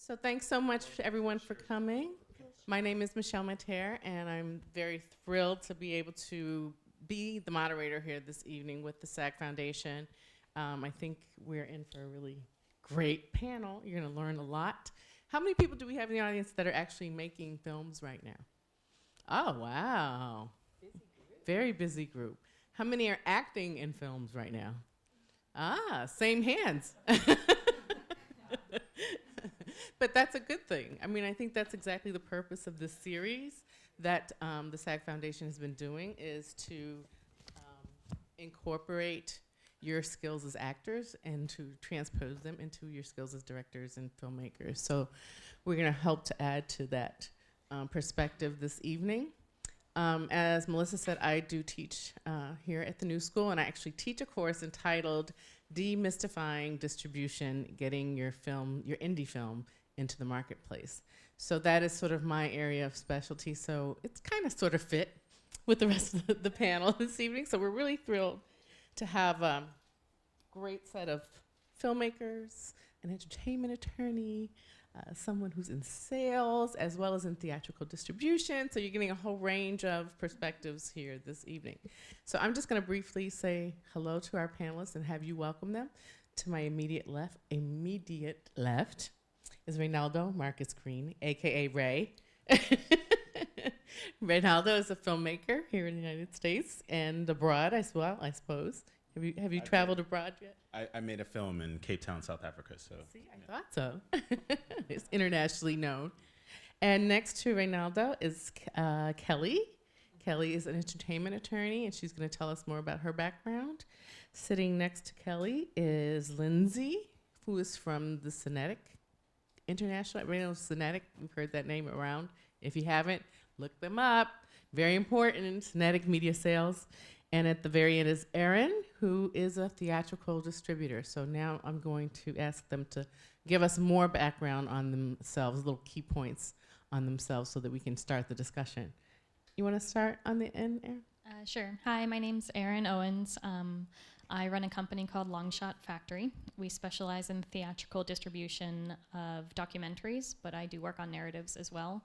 So thanks so much everyone for coming. My name is Michelle Mater, and I'm very thrilled to be able to be the moderator here this evening with the SAG Foundation. I think we're in for a really great panel. You're going to learn a lot. How many people do we have in the audience that are actually making films right now? Oh, wow. Very busy group. How many are acting in films right now? Ah, same hands. But that's a good thing. I mean, I think that's exactly the purpose of this series that the SAG Foundation has been doing, is to incorporate your skills as actors and to transpose them into your skills as directors and filmmakers. So we're going to help to add to that perspective this evening. As Melissa said, I do teach here at the New School, and I actually teach a course entitled Demystifying Distribution, Getting Your Indie Film into the Marketplace. So that is sort of my area of specialty, so it's kind of sort of fit with the rest of the panel this evening. So we're really thrilled to have a great set of filmmakers, an entertainment attorney, someone who's in sales, as well as in theatrical distribution. So you're getting a whole range of perspectives here this evening. So I'm just going to briefly say hello to our panelists and have you welcome them. To my immediate left is Reynaldo Marcus Green, AKA Ray. Reynaldo is a filmmaker here in the United States and abroad as well, I suppose. Have you traveled abroad yet? I made a film in Cape Town, South Africa. So see, I thought so. It's internationally known. And next to Reynaldo is Kelly. Kelly is an entertainment attorney, and she's going to tell us more about her background. Sitting next to Kelly is Lindsay, who is from the Cinetic International. Cinetic, we've heard that name around. If you haven't, look them up. Very important in Cinetic media sales. And at the very end is Erin, who is a theatrical distributor. So now I'm going to ask them to give us more background on themselves, little key points on themselves, so that we can start the discussion. You want to start on the end, Erin? Sure. Hi, my name's Erin Owens. I run a company called Longshot Factory. We specialize in theatrical distribution of documentaries, but I do work on narratives as well.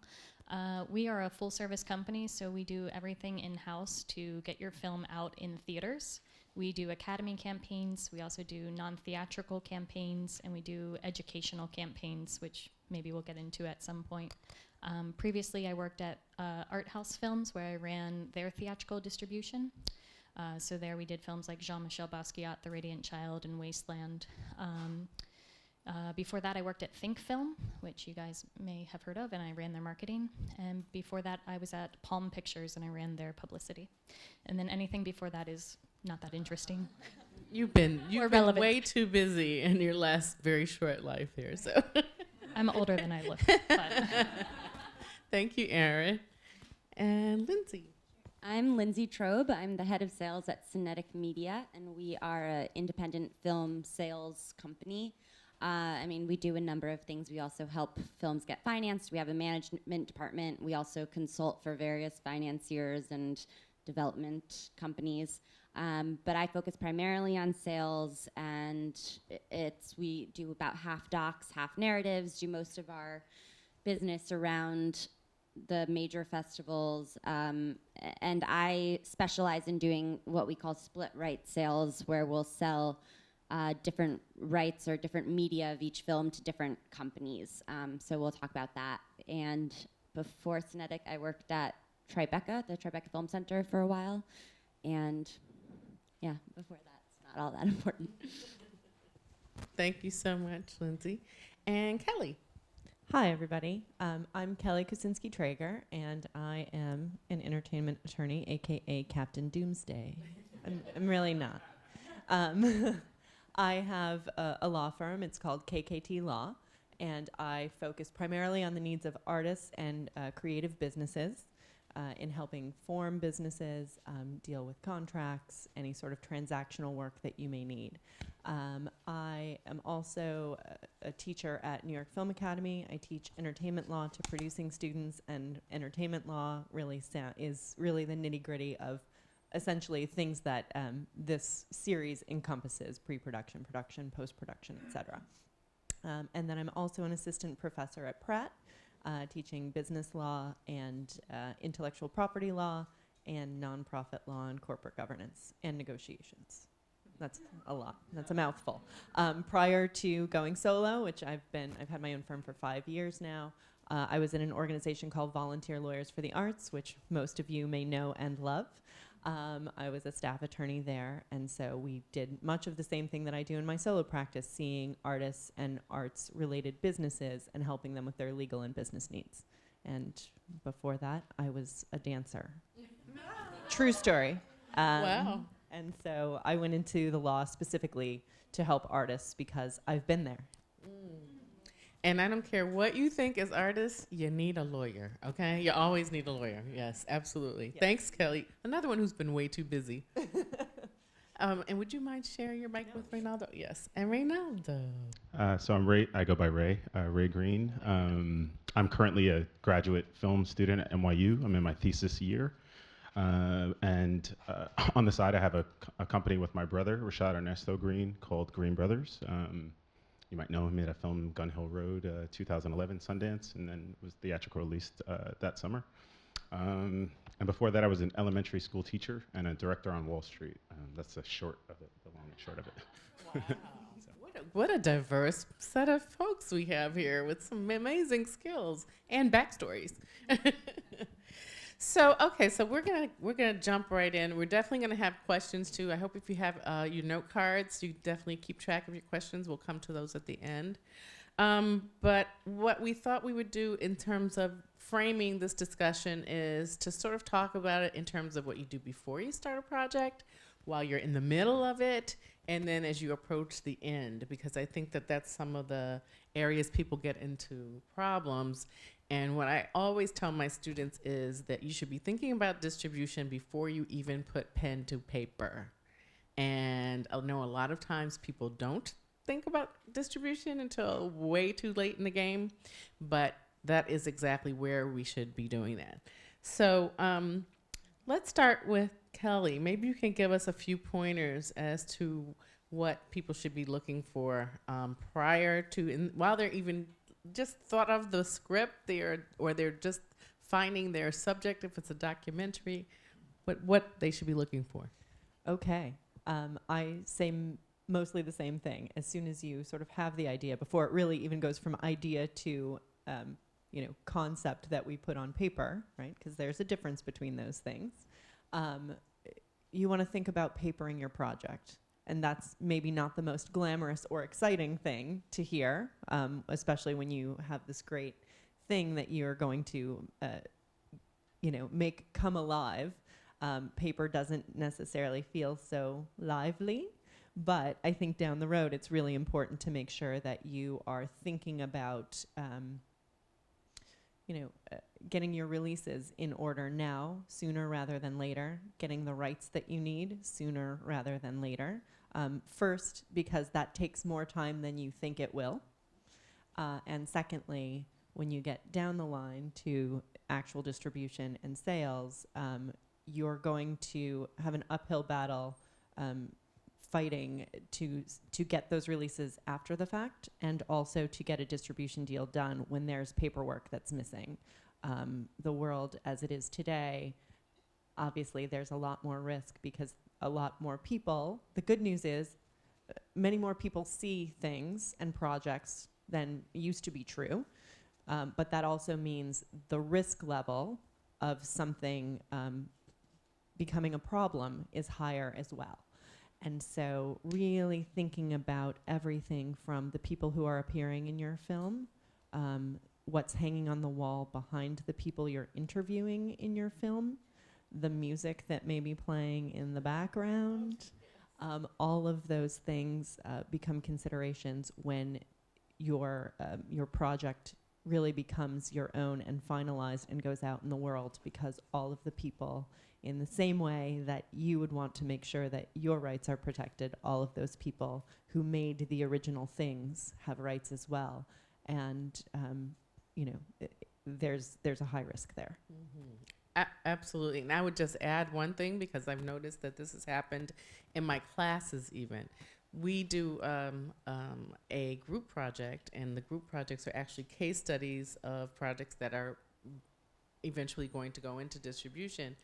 We are a full-service company, so we do everything in-house to get your film out in theaters. We do academy campaigns, we also do non-theatrical campaigns, and we do educational campaigns, which maybe we'll get into at some point. Previously, I worked at Art House Films, where I ran their theatrical distribution. So there we did films like Jean-Michel Basquiat, The Radiant Child, and Wasteland. Before that, I worked at Think Film, which you guys may have heard of, and I ran their marketing. And before that, I was at Palm Pictures, and I ran their publicity. And then anything before that is not that interesting. You've been way too busy in your last very short life here. So I'm older than I look. But thank you, Erin. And Lindsay. I'm Lindsay Trobe. I'm the head of sales at Cinetic Media, and we are an independent film sales company. We do a number of things. We also help films get financed. We have a management department. We also consult for various financiers and development companies. But I focus primarily on sales, and we do about half docs, half narratives, do most of our business around the major festivals, and I specialize in doing what we call split right sales, where we'll sell different rights or different media of each film to different companies. So we'll talk about that. And before Cinetic, I worked at Tribeca, the Tribeca Film Center, for a while. And yeah, before that, it's not all that important. Thank you so much, Lindsay. And Kelly. Hi, everybody. I'm Kelly Kucinski-Traeger, and I am an entertainment attorney, a.k.a. Captain Doomsday. I'm really not. I have a law firm. It's called KKT Law, and I focus primarily on the needs of artists and creative businesses in helping form businesses, deal with contracts, any sort of transactional work that you may need. I am also a teacher at New York Film Academy. I teach entertainment law to producing students, and entertainment law really is really the nitty-gritty of essentially things that this series encompasses: pre-production, production, post-production, etc. And then I'm also an assistant professor at Pratt, teaching business law and intellectual property law and nonprofit law and corporate governance and negotiations. That's a lot. That's a mouthful. Prior to going solo, which I've had my own firm for 5 years now, I was in an organization called Volunteer Lawyers for the Arts, which most of you may know and love. I was a staff attorney there, and so we did much of the same thing that I do in my solo practice, seeing artists and arts-related businesses and helping them with their legal and business needs. And before that, I was a dancer. True story. Wow. And so I went into the law specifically to help artists because I've been there. And I don't care what you think as artists, you need a lawyer, okay? You always need a lawyer. Yes, absolutely. Yes. Thanks, Kelly. Another one who's been way too busy. And would you mind sharing your mic with Reynaldo? Yes. And Reynaldo. So I'm Ray. I go by Ray. Ray Green. I'm currently a graduate film student at NYU. I'm in my thesis year. And on the side, I have a company with my brother, Rashad Ernesto Green, called Green Brothers. You might know him. He made a film, Gun Hill Road, 2011 Sundance, and then was theatrical released that summer. And before that, I was an elementary school teacher and a director on Wall Street. That's the short of it, the long and short of it. Wow. What a diverse set of folks we have here with some amazing skills and backstories. So, okay, so we're gonna jump right in. We're definitely gonna have questions too. I hope if you have your note cards, you definitely keep track of your questions. We'll come to those at the end. But what we thought we would do in terms of framing this discussion is to sort of talk about it in terms of what you do before you start a project, while you're in the middle of it, and then as you approach the end, because I think that that's some of the areas people get into problems. And what I always tell my students is that you should be thinking about distribution before you even put pen to paper. And I know a lot of times people don't think about distribution until way too late in the game, but that is exactly where we should be doing that. So let's start with Kelly. Maybe you can give us a few pointers as to what people should be looking for prior to, while they're even just thought of the script, or they're just finding their subject, if it's a documentary, what they should be looking for. Okay. I say mostly the same thing. As soon as you sort of have the idea, before it really even goes from idea to concept that we put on paper, right? Because there's a difference between those things. You want to think about papering your project. And that's maybe not the most glamorous or exciting thing to hear, especially when you have this great thing that you're going to, make come alive. Paper doesn't necessarily feel so lively, but I think down the road it's really important to make sure that you are thinking about, getting your releases in order now, sooner rather than later, getting the rights that you need sooner rather than later. First, because that takes more time than you think it will. And secondly, when you get down the line to actual distribution and sales, you're going to have an uphill battle fighting to get those releases after the fact, and also to get a distribution deal done when there's paperwork that's missing. The world as it is today, obviously there's a lot more risk because a lot more people, the good news is many more people see things and projects than used to be true, but that also means the risk level of something becoming a problem is higher as well. And so really thinking about everything from the people who are appearing in your film, what's hanging on the wall behind the people you're interviewing in your film, the music that may be playing in the background, all of those things become considerations when your project really becomes your own and finalized and goes out in the world, because all of the people, in the same way that you would want to make sure that your rights are protected, all of those people who made the original things have rights as well. And, there's a high risk there. Mm-hmm. Absolutely. And I would just add one thing, because I've noticed that this has happened in my classes even. we do a group project, and the group projects are actually case studies of projects that are eventually going to go into distribution.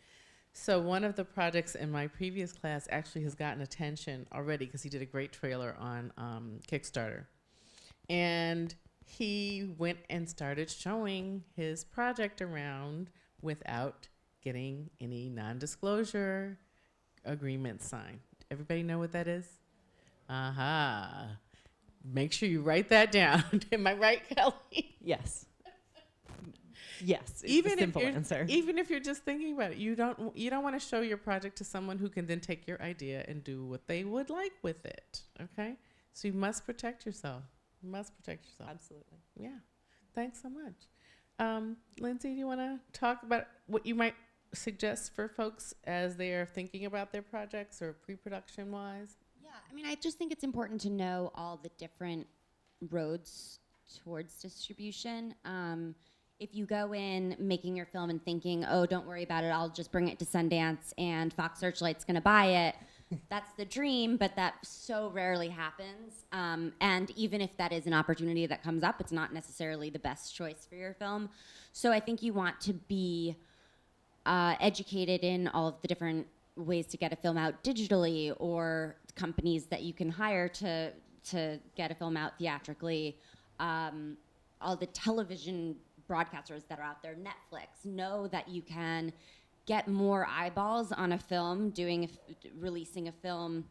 So one of the projects in my previous class actually has gotten attention already because he did a great trailer on Kickstarter. And he went and started showing his project around without getting any non-disclosure agreement signed. Everybody know what that is? Aha. Make sure you write that down. Am I right, Kelly? Yes. Yes, it's Even the simple if you're, answer. even if you're just thinking about it, you don't want to show your project to someone who can then take your idea and do what they would like with it. Okay, so you must protect yourself. You must protect yourself. Absolutely. Yeah. Thanks so much. Lindsay, do you want to talk about what you might suggest for folks as they are thinking about their projects or pre-production wise? Yeah, I mean, I just think it's important to know all the different roads towards distribution. If you go in making your film and thinking, oh, don't worry about it, I'll just bring it to Sundance and Fox Searchlight's gonna buy it, that's the dream, but that so rarely happens. And even if that is an opportunity that comes up, it's not necessarily the best choice for your film. So I think you want to be educated in all of the different ways to get a film out digitally, or companies that you can hire to get a film out theatrically. All the television broadcasters that are out there, Netflix, know that you can get more eyeballs on a film, releasing a film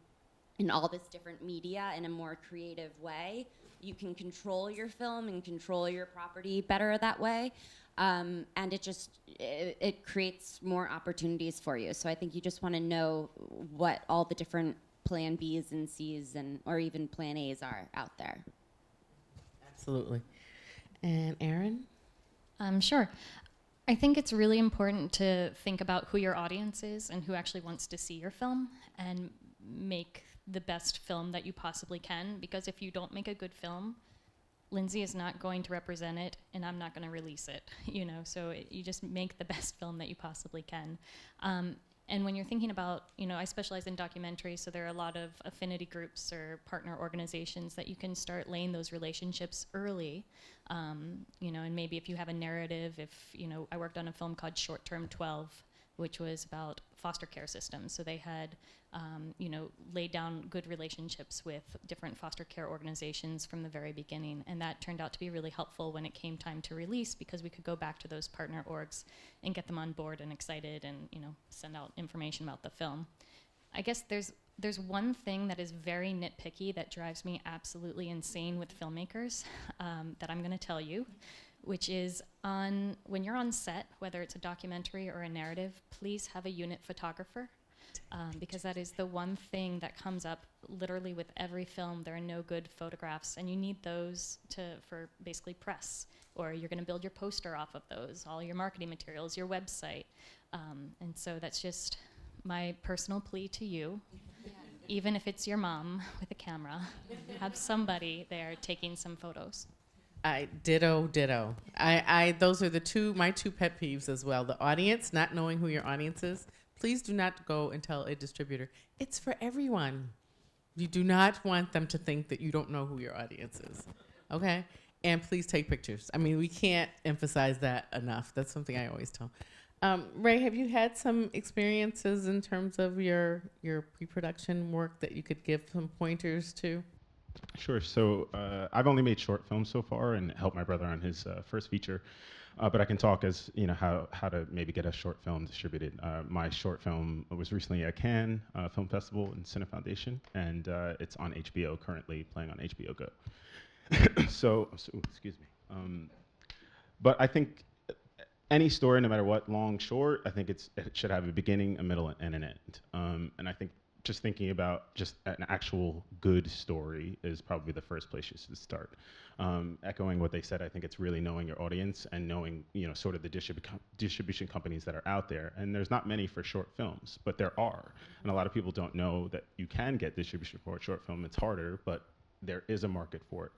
in all this different media in a more creative way. You can control your film and control your property better that way. And it creates more opportunities for you. So I think you just want to know what all the different plan Bs and Cs or even plan As are out there. Absolutely. And Erin? Sure. I think it's really important to think about who your audience is and who actually wants to see your film, and make the best film that you possibly can, because if you don't make a good film, Lindsay is not going to represent it, and I'm not going to release it, so you just make the best film that you possibly can. And when you're thinking about, I specialize in documentaries, so there are a lot of affinity groups or partner organizations that you can start laying those relationships early. And maybe if you have a narrative, I worked on a film called Short Term 12, which was about foster care systems. So they had, laid down good relationships with different foster care organizations from the very beginning. And that turned out to be really helpful when it came time to release, because we could go back to those partner orgs and get them on board and excited and, send out information about the film. I guess there's one thing that is very nitpicky that drives me absolutely insane with filmmakers that I'm going to tell you, which is when you're on set, whether it's a documentary or a narrative, please have a unit photographer, because that is the one thing that comes up literally with every film. There are no good photographs, and you need those for basically press, or you're going to build your poster off of those, all your marketing materials, your website. And so that's just my personal plea to you. Even if it's your mom with a camera, have somebody there taking some photos. Ditto. Those are my two pet peeves as well. The audience, not knowing who your audience is. Please do not go and tell a distributor. It's for everyone. You do not want them to think that you don't know who your audience is. Okay? And please take pictures. I mean, we can't emphasize that enough. That's something I always tell. Ray, have you had some experiences in terms of your pre-production work that you could give some pointers to? Sure. So I've only made short films so far and helped my brother on his first feature. But I can talk as how to maybe get a short film distributed. My short film was recently at Cannes Film Festival and Cine Foundation, and it's on HBO currently, playing on HBO Go. so excuse me. But I think any story, no matter what, long, short, I think it should have a beginning, a middle, and an end. And I think just thinking about just an actual good story is probably the first place you should start. Echoing what they said, I think it's really knowing your audience and knowing, sort of the distribution companies that are out there. And there's not many for short films, but there are. And a lot of people don't know that you can get distribution for a short film. It's harder, but there is a market for it.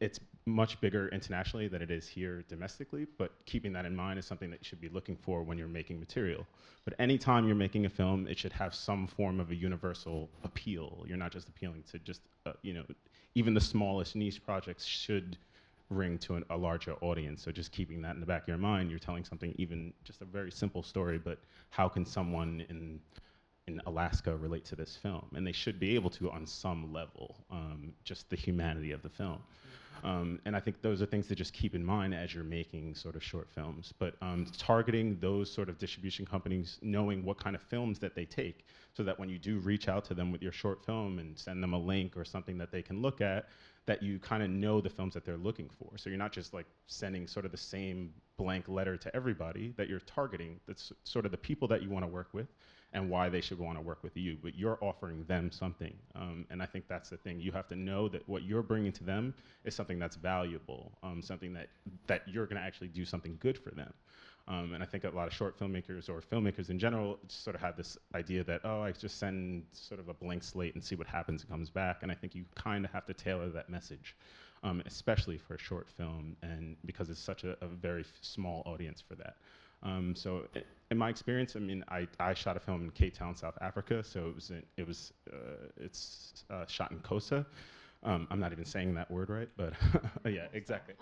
It's much bigger internationally than it is here domestically, but keeping that in mind is something that you should be looking for when you're making material. But anytime you're making a film, it should have some form of a universal appeal. You're not just appealing to just, even the smallest niche projects should ring to a larger audience. So just keeping that in the back of your mind, you're telling something, even just a very simple story, but how can someone in Alaska relate to this film? And they should be able to on some level, just the humanity of the film. And I think those are things to just keep in mind as you're making sort of short films. But targeting those sort of distribution companies, knowing what kind of films that they take, so that when you do reach out to them with your short film and send them a link or something that they can look at, that you kind of know the films that they're looking for. So you're not just like sending sort of the same blank letter to everybody, that you're targeting that's sort of the people that you want to work with and why they should want to work with you, but you're offering them something. And I think that's the thing. You have to know that what you're bringing to them is something that's valuable, something that you're going to actually do something good for them. And I think a lot of short filmmakers or filmmakers in general sort of have this idea that, oh, I just send sort of a blank slate and see what happens and comes back. And I think you kind of have to tailor that message, especially for a short film, and because it's such a very small audience for that. So in my experience, I mean, I shot a film in Cape Town, South Africa. So it's shot in Xhosa. I'm not even saying that word right, but yeah, exactly.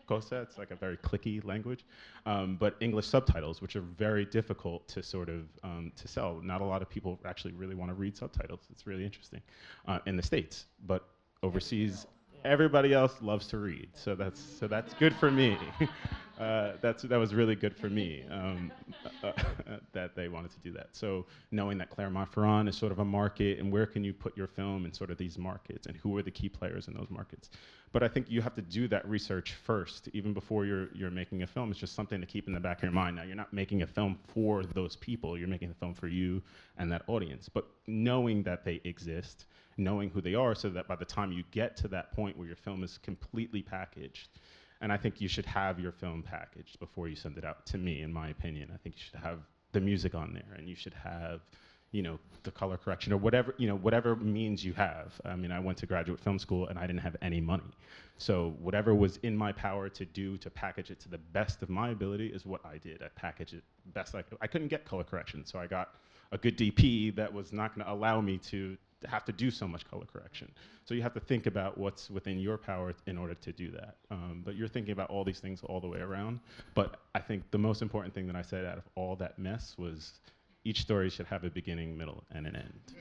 Xhosa, it's like a very clicky language, but English subtitles, which are very difficult to sort of to sell. Not a lot of people actually really want to read subtitles. It's really interesting in the States, but overseas, everybody else loves to read. So that's good for me. That was really good for me that they wanted to do that. So knowing that Clermont-Ferrand is sort of a market, and where can you put your film in sort of these markets, and who are the key players in those markets. But I think you have to do that research first, even before you're making a film. It's just something to keep in the back of your mind. Now, you're not making a film for those people. You're making a film for you and that audience. But knowing that they exist, knowing who they are, so that by the time you get to that point where your film is completely packaged, and I think you should have your film packaged before you send it out, to me, in my opinion. I think you should have the music on there, and you should have, the color correction, or whatever means you have. I mean, I went to graduate film school, and I didn't have any money. So whatever was in my power to do to package it to the best of my ability is what I did. I packaged it best I could. I couldn't get color correction, so I got a good DP that was not going to allow me to have to do so much color correction. So you have to think about what's within your power in order to do that. But you're thinking about all these things all the way around. But I think the most important thing that I said out of all that mess was each story should have a beginning, middle, and an end.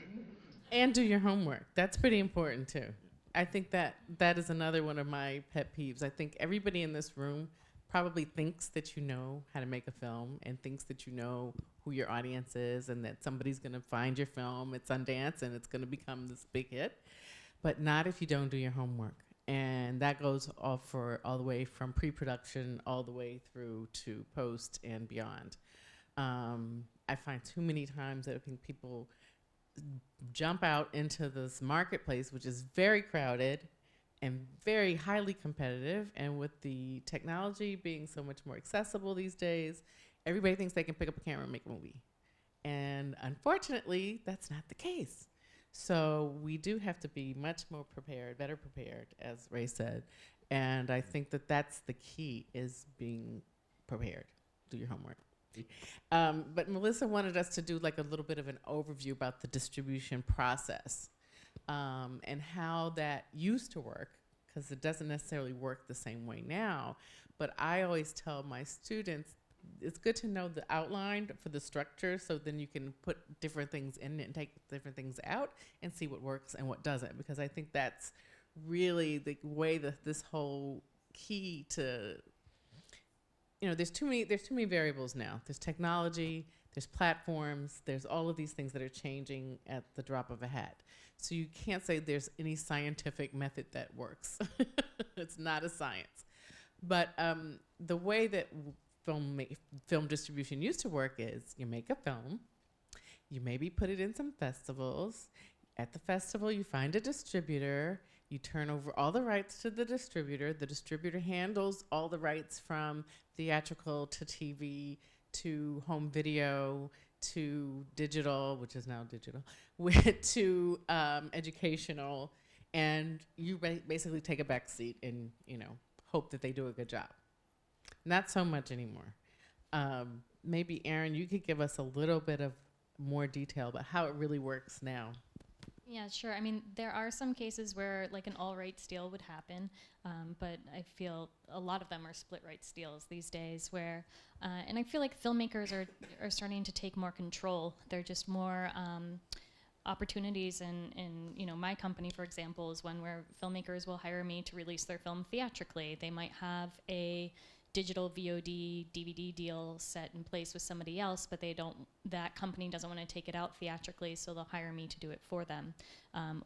And do your homework. That's pretty important too. I think that is another one of my pet peeves. I think everybody in this room probably thinks that you know how to make a film, and thinks that you know who your audience is, and that somebody's going to find your film at Sundance and it's going to become this big hit. But not if you don't do your homework. And that goes all the way from pre-production all the way through to post and beyond. I find too many times that I think people jump out into this marketplace, which is very crowded and very highly competitive. And with the technology being so much more accessible these days, everybody thinks they can pick up a camera and make a movie. And unfortunately, that's not the case. So we do have to be much more prepared, better prepared, as Ray said. And I think that that's the key, is being prepared. Do your homework. But Melissa wanted us to do like a little bit of an overview about the distribution process and how that used to work, because it doesn't necessarily work the same way now. But I always tell my students, it's good to know the outline for the structure, so then you can put different things in it and take different things out and see what works and what doesn't, because I think that's really the way that this whole key to, there's too many variables now. There's technology, there's platforms, there's all of these things that are changing at the drop of a hat. So you can't say there's any scientific method that works. It's not a science. But the way that film distribution used to work is you make a film, you maybe put it in some festivals. At the festival, you find a distributor, you turn over all the rights to the distributor handles all the rights from theatrical to TV to home video to digital, which is now digital, to educational, and you basically take a back seat and hope that they do a good job. Not so much anymore. Maybe Aaron, you could give us a little bit of more detail about how it really works now. Yeah, sure. I mean, there are some cases where like an all rights deal would happen, but I feel a lot of them are split rights deals these days where, and I feel like filmmakers are starting to take more control. They're just more opportunities in you know, my company, for example, is one where filmmakers will hire me to release their film theatrically. They might have a digital VOD, DVD deal set in place with somebody else, but that company doesn't want to take it out theatrically, so they'll hire me to do it for them.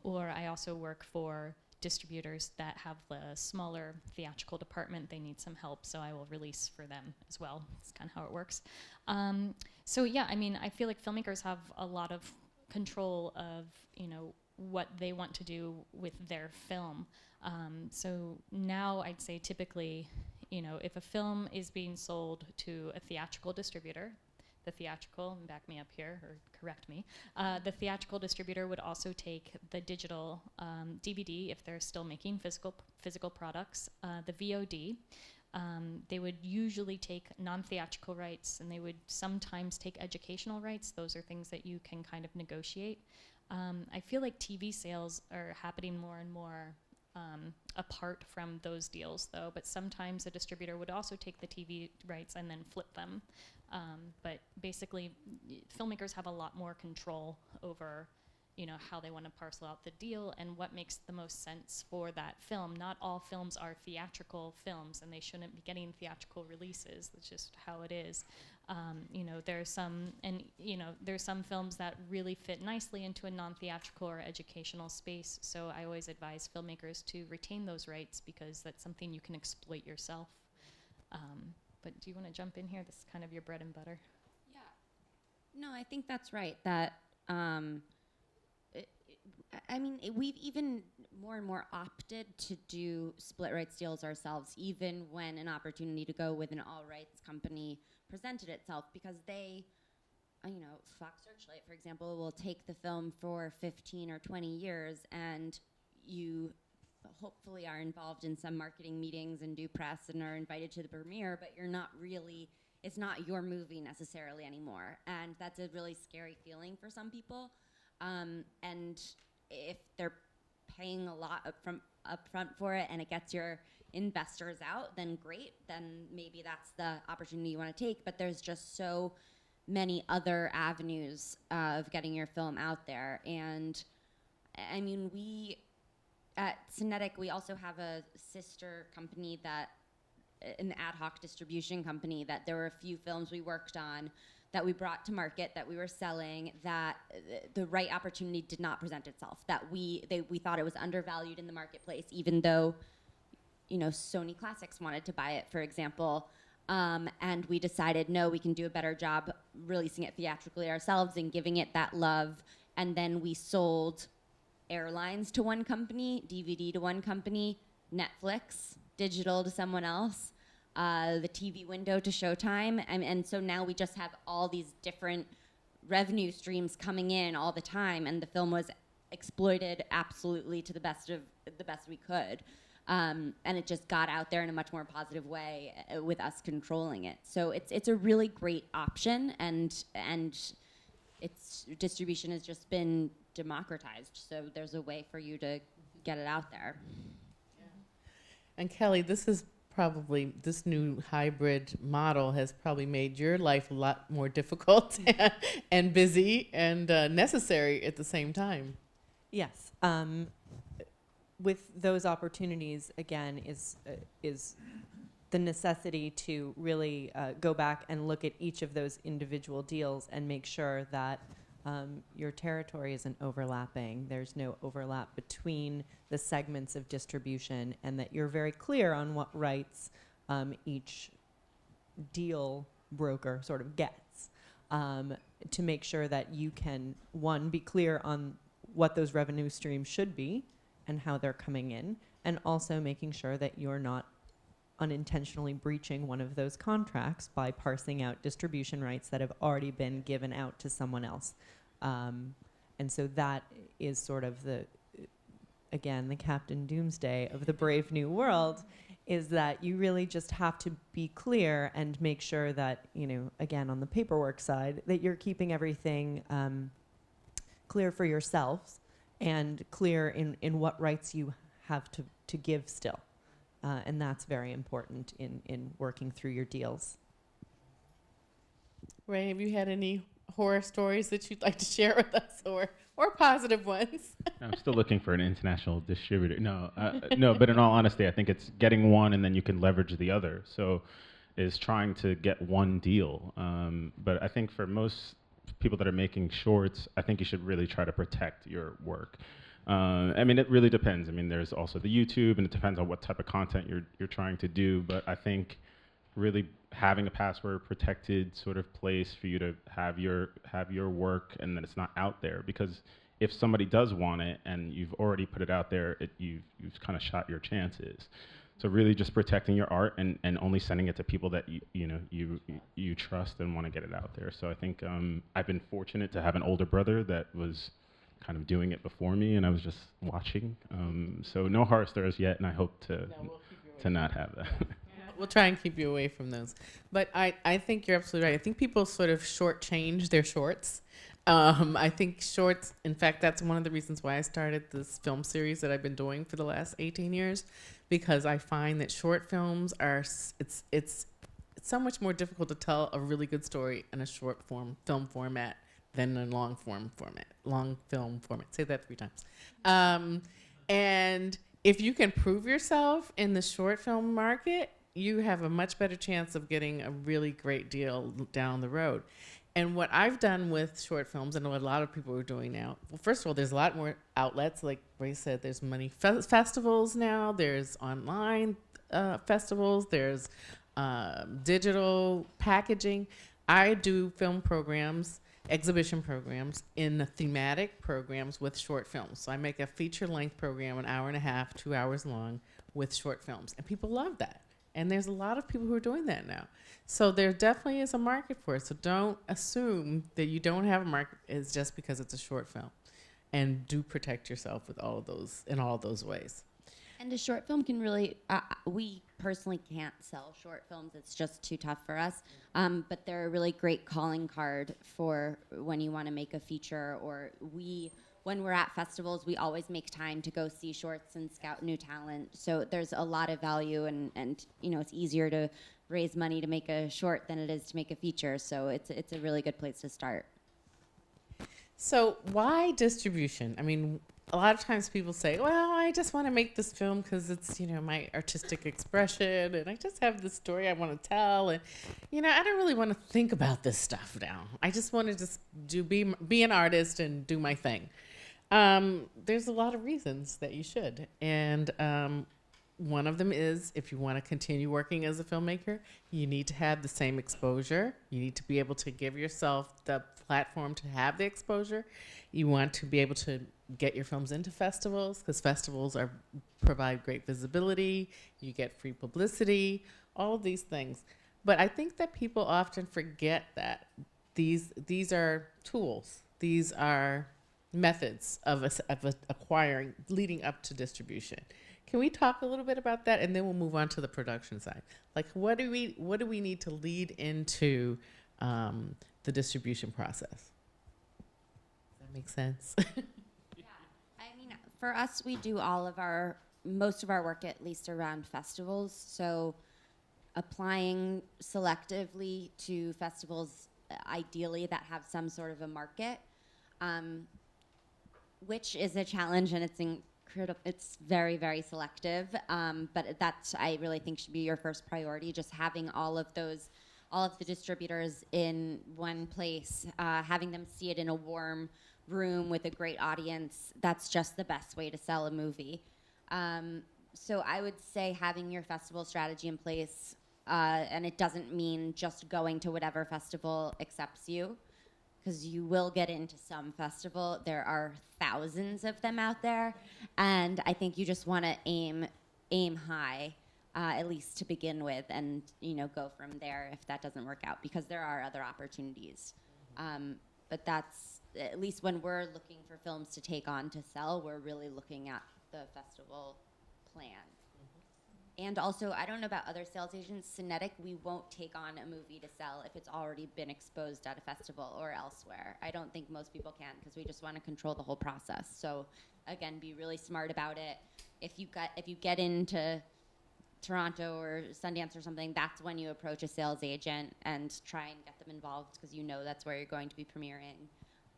Or I also work for distributors that have a smaller theatrical department. They need some help, so I will release for them as well. That's kind of how it works. So yeah, I mean, I feel like filmmakers have a lot of control of, you know, what they want to do with their film. So now I'd say typically, you know, if a film is being sold to a theatrical distributor, the theatrical, and back me up here or correct me, the theatrical distributor would also take the digital DVD if they're still making physical products, the VOD. They would usually take non-theatrical rights, and they would sometimes take educational rights. Those are things that you can kind of negotiate. I feel like TV sales are happening more and more apart from those deals, though, but sometimes a distributor would also take the TV rights and then flip them. But basically, filmmakers have a lot more control over, you know, how they want to parcel out the deal and what makes the most sense for that film. Not all films are theatrical films, and they shouldn't be getting theatrical releases. That's just how it is. You know, there's some films that really fit nicely into a non-theatrical or educational space. So I always advise filmmakers to retain those rights because that's something you can exploit yourself. But do you want to jump in here? This is kind of your bread and butter. Yeah. No, I think that's right. That we've even more and more opted to do split rights deals ourselves, even when an opportunity to go with an all rights company presented itself, because they, you know, Fox Searchlight, for example, will take the film for 15 or 20 years, and you hopefully are involved in some marketing meetings and do press and are invited to the premiere, but you're not really, it's not your movie necessarily anymore. And that's a really scary feeling for some people. And if they're paying a lot upfront for it and it gets your investors out, then great, then maybe that's the opportunity you want to take. But there's just so many other avenues of getting your film out there. And I mean, we at Cinetic, we also have a sister company an ad hoc distribution company, that there were a few films we worked on that we brought to market, that we were selling, that the right opportunity did not present itself, that we thought it was undervalued in the marketplace, even though, you know, Sony Classics wanted to buy it, for example, and we decided, no, we can do a better job releasing it theatrically ourselves and giving it that love. And then we sold airlines to one company, DVD to one company, Netflix, digital to someone else, the TV window to Showtime, and so now we just have all these different revenue streams coming in all the time, and the film was exploited absolutely to the best we could, and it just got out there in a much more positive way with us controlling it. So it's a really great option, and its distribution has just been democratized. So there's a way for you to get it out there. Yeah. And Kelly, this new hybrid model has probably made your life a lot more difficult and busy and necessary at the same time. Yes. With those opportunities, again, is the necessity to really go back and look at each of those individual deals and make sure that your territory isn't overlapping. There's no overlap between the segments of distribution, and that you're very clear on what rights each deal broker sort of gets, to make sure that you can, one, be clear on what those revenue streams should be and how they're coming in, and also making sure that you're not unintentionally breaching one of those contracts by parsing out distribution rights that have already been given out to someone else. And so that is sort of the Captain Doomsday of the Brave New World, is that you really just have to be clear and make sure that, again, on the paperwork side, that you're keeping everything clear for yourselves and clear in what rights you have to give still. And that's very important in working through your deals. Ray, have you had any horror stories that you'd like to share with us, or positive ones? I'm still looking for an international distributor. No, but in all honesty, I think it's getting one and then you can leverage the other. So is trying to get one deal. But I think for most people that are making shorts, I think you should really try to protect your work. I mean, it really depends. I mean, there's also the YouTube, and it depends on what type of content you're trying to do. But I think really having a password protected sort of place for you to have your work, and then it's not out there, because if somebody does want it and you've already put it out there, you've kind of shot your chances. So really just protecting your art and only sending it to people that you trust and want to get it out there. So I think I've been fortunate to have an older brother that was kind of doing it before me, and I was just watching. So no horror stories yet, and I hope to not have that. We'll try and keep you away from those. But I think you're absolutely right. I think people sort of shortchange their shorts. I think shorts, in fact, that's one of the reasons why I started this film series that I've been doing for the last 18 years, because I find that short films it's so much more difficult to tell a really good story in a short form film format than a long film format. Say that 3 times. And if you can prove yourself in the short film market, you have a much better chance of getting a really great deal down the road. And what I've done with short films, and what a lot of people are doing now, well, first of all, there's a lot more outlets. Like Ray said, there's many festivals now. There's online festivals. There's digital packaging. I do film programs, exhibition programs, in the thematic programs with short films. So I make a feature-length program, 1.5 hours, 2 hours long, with short films. And people love that. And there's a lot of people who are doing that now. So there definitely is a market for it. So don't assume that you don't have a market is just because it's a short film. And do protect yourself with all of those, in all of those ways. And a short film can really, we personally can't sell short films. It's just too tough for us. But they're a really great calling card for when you want to make a feature, or when we're at festivals, we always make time to go see shorts and scout new talent. So there's a lot of value, and it's easier to raise money to make a short than it is to make a feature. So it's a really good place to start. So why distribution? I mean, a lot of times people say, well, I just want to make this film because it's, my artistic expression, and I just have this story I want to tell, and, I don't really want to think about this stuff now. I just want to just be an artist and do my thing. There's a lot of reasons that you should. And one of them is, if you want to continue working as a filmmaker, you need to have the same exposure. You need to be able to give yourself the platform to have the exposure. You want to be able to get your films into festivals, because festivals provide great visibility. You get free publicity, all of these things. But I think that people often forget that these are tools. These are methods of acquiring, leading up to distribution. Can we talk a little bit about that, and then we'll move on to the production side? Like, what do we need to lead into the distribution process? Does that make sense? Yeah, I mean, for us, we do most of our work at least around festivals. So applying selectively to festivals, ideally that have some sort of a market, which is a challenge, and it's very, very selective. But that, I really think, should be your first priority, just having all of the distributors in one place, having them see it in a warm room with a great audience. That's just the best way to sell a movie. So I would say having your festival strategy in place, and it doesn't mean just going to whatever festival accepts you, because you will get into some festival. There are thousands of them out there, and I think you just want to aim high, at least to begin with, and go from there if that doesn't work out, because there are other opportunities. But that's, at least when we're looking for films to take on to sell, we're really looking at the festival plan. And also, I don't know about other sales agents, Cinetic, we won't take on a movie to sell if it's already been exposed at a festival or elsewhere. I don't think most people can, because we just want to control the whole process. So again, be really smart about it. If you get into Toronto or Sundance or something, that's when you approach a sales agent and try and get them involved, because you know that's where you're going to be premiering.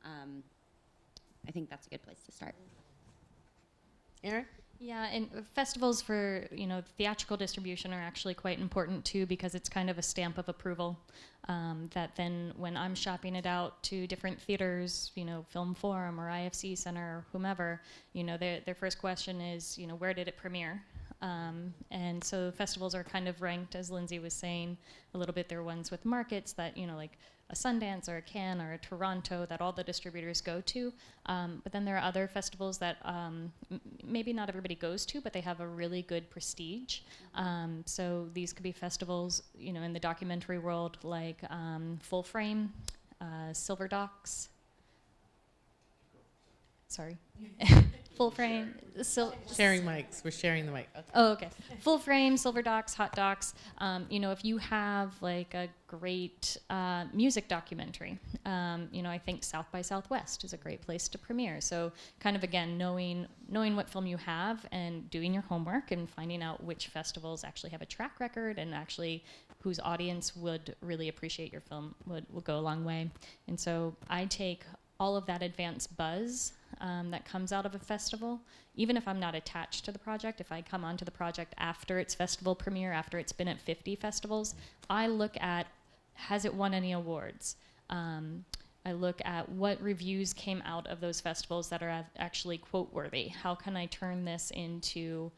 I think that's a good place to start. Erin? Yeah, and festivals for, theatrical distribution are actually quite important too, because it's kind of a stamp of approval that then when I'm shopping it out to different theaters, Film Forum or IFC Center or whomever, their first question is, where did it premiere? And so festivals are kind of ranked, as Lindsay was saying, a little bit. There are ones with markets that, like a Sundance or a Cannes or a Toronto that all the distributors go to. But then there are other festivals that maybe not everybody goes to, but they have a really good prestige. So these could be festivals, in the documentary world, like Full Frame, Silver Docs. Sorry. Full Frame. Sharing mics. We're sharing the mic. Okay. Oh, okay. Full Frame, Silver Docs, Hot Docs. If you have like a great music documentary, I think South by Southwest is a great place to premiere. So kind of, again, knowing what film you have and doing your homework and finding out which festivals actually have a track record and actually whose audience would really appreciate your film will go a long way. And so I take all of that advanced buzz that comes out of a festival, even if I'm not attached to the project. If I come onto the project after its festival premiere, after it's been at 50 festivals, I look at, has it won any awards? I look at what reviews came out of those festivals that are actually quote-worthy. How can I turn this into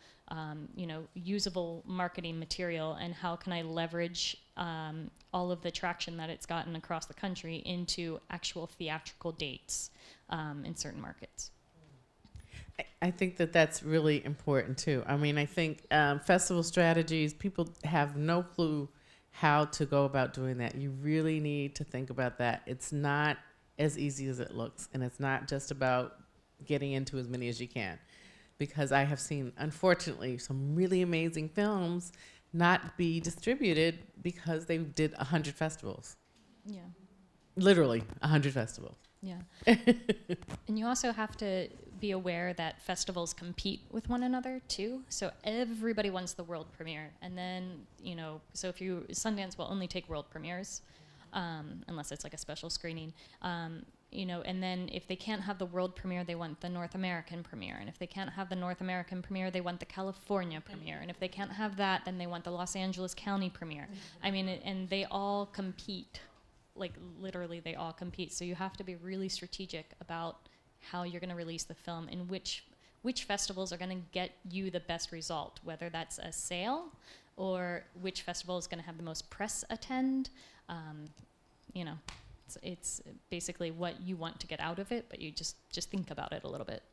usable marketing material, and how can I leverage all of the traction that it's gotten across the country into actual theatrical dates in certain markets? I think that's really important too. I mean, I think festival strategies, people have no clue how to go about doing that. You really need to think about that. It's not as easy as it looks, and it's not just about getting into as many as you can. Because I have seen, unfortunately, some really amazing films not be distributed because they did 100 festivals. Yeah. Literally 100 festivals. Yeah. And you also have to be aware that festivals compete with one another too. So everybody wants the world premiere. And then, so if Sundance will only take world premieres, unless it's like a special screening. And then if they can't have the world premiere, they want the North American premiere. And if they can't have the North American premiere, they want the California premiere. And if they can't have that, then they want the Los Angeles County premiere. I mean, and they all compete. Like, literally, they all compete. So you have to be really strategic about how you're going to release the film and which festivals are going to get you the best result, whether that's a sale or which festival is going to have the most press attend. It's basically what you want to get out of it, but you just think about it a little bit.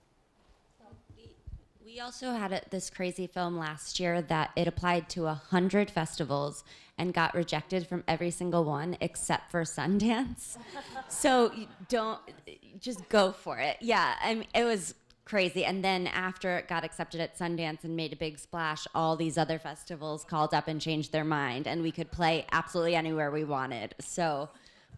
We also had this crazy film last year that it applied to 100 festivals and got rejected from every single one except for Sundance. So just go for it. Yeah, I mean, it was crazy. And then after it got accepted at Sundance and made a big splash, all these other festivals called up and changed their mind, and we could play absolutely anywhere we wanted. So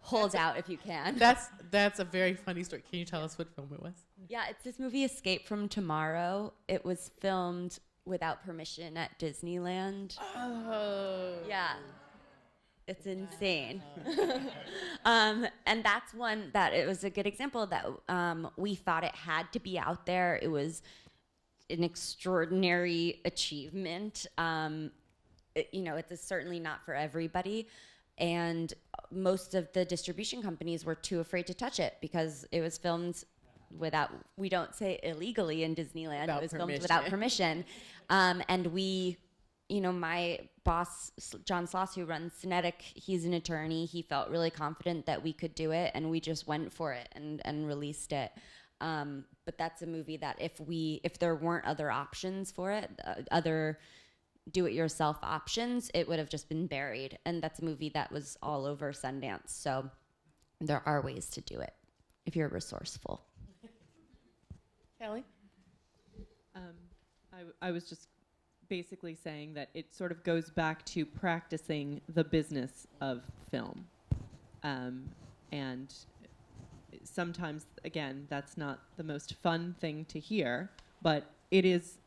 hold out if you can. That's a very funny story. Can you tell us what film it was? Yeah, it's this movie Escape from Tomorrow. It was filmed without permission at Disneyland. Oh. Yeah. It's insane. And that's one that it was a good example that we thought it had to be out there. It was an extraordinary achievement. It's certainly not for everybody. And most of the distribution companies were too afraid to touch it because it was filmed we don't say illegally in Disneyland, it was filmed without permission. And we, my boss, John Sloss, who runs Cinetic, he's an attorney. He felt really confident that we could do it, and we just went for it and released it. But that's a movie that if there weren't other options for it, other do-it-yourself options, it would have just been buried. And that's a movie that was all over Sundance. So there are ways to do it if you're resourceful. Kelly? I was just basically saying that it sort of goes back to practicing the business of film. And sometimes, again, that's not the most fun thing to hear, but it's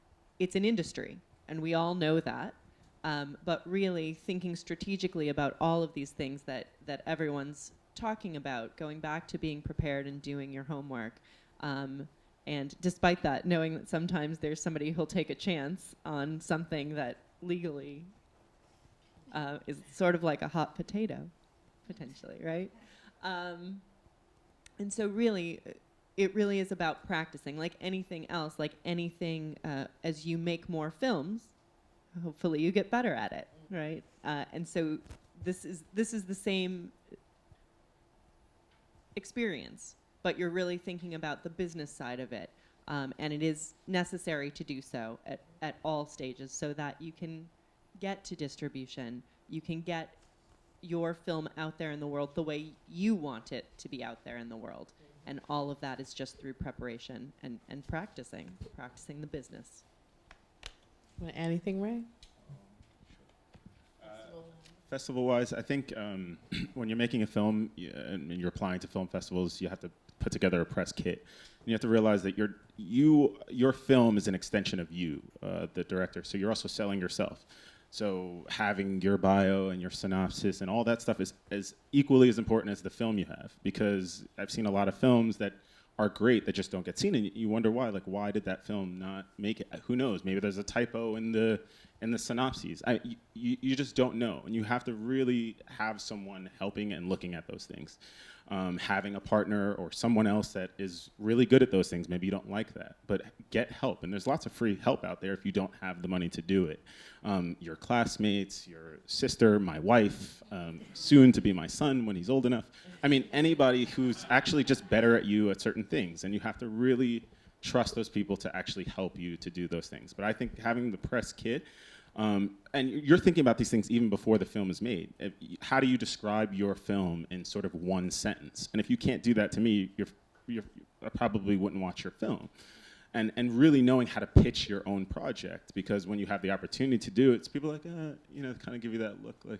an industry, and we all know that. But really thinking strategically about all of these things that everyone's talking about, going back to being prepared and doing your homework. And despite that, knowing that sometimes there's somebody who'll take a chance on something that legally is sort of like a hot potato, potentially, right? And so really, it really is about practicing, like anything else, like anything, as you make more films, hopefully you get better at it, right? And so this is the same experience, but you're really thinking about the business side of it. And it is necessary to do so at all stages so that you can get to distribution, you can get your film out there in the world the way you want it to be out there in the world. And all of that is just through preparation and practicing the business. Want to add anything, Ray? Festival-wise, I think when you're making a film and you're applying to film festivals, you have to put together a press kit. And you have to realize that your film is an extension of you, the director. So you're also selling yourself. So having your bio and your synopsis and all that stuff is equally as important as the film you have, because I've seen a lot of films that are great that just don't get seen, and you wonder why. Like, why did that film not make it? Who knows? Maybe there's a typo in the synopses. You just don't know, and you have to really have someone helping and looking at those things. Having a partner or someone else that is really good at those things. Maybe you don't like that, but get help. And there's lots of free help out there if you don't have the money to do it. Your classmates, your sister, my wife, soon to be my son when he's old enough. I mean, anybody who's actually just better at you at certain things. And you have to really trust those people to actually help you to do those things. But I think having the press kit, and you're thinking about these things even before the film is made. How do you describe your film in sort of one sentence? And if you can't do that to me, I probably wouldn't watch your film. And really knowing how to pitch your own project, because when you have the opportunity to do it, people are like, kind of give you that look like,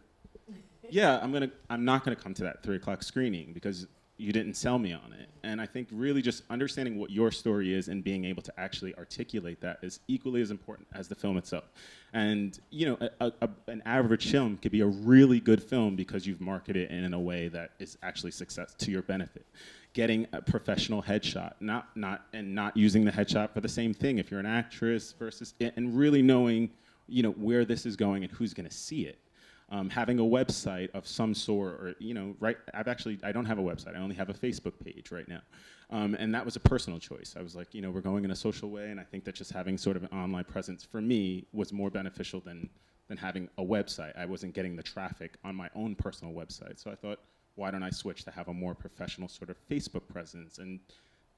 yeah, I'm not gonna come to that 3:00 screening because you didn't sell me on it. And I think really just understanding what your story is and being able to actually articulate that is equally as important as the film itself. And an average film could be a really good film because you've marketed it in a way that is actually success to your benefit. Getting a professional headshot, not using the headshot for the same thing if you're an actress versus, and really knowing, where this is going and who's gonna see it. Having a website of some sort, or I don't have a website. I only have a Facebook page right now, and that was a personal choice. I was like, we're going in a social way, and I think that just having sort of an online presence for me was more beneficial than having a website. I wasn't getting the traffic on my own personal website, so I thought, why don't I switch to have a more professional sort of Facebook presence and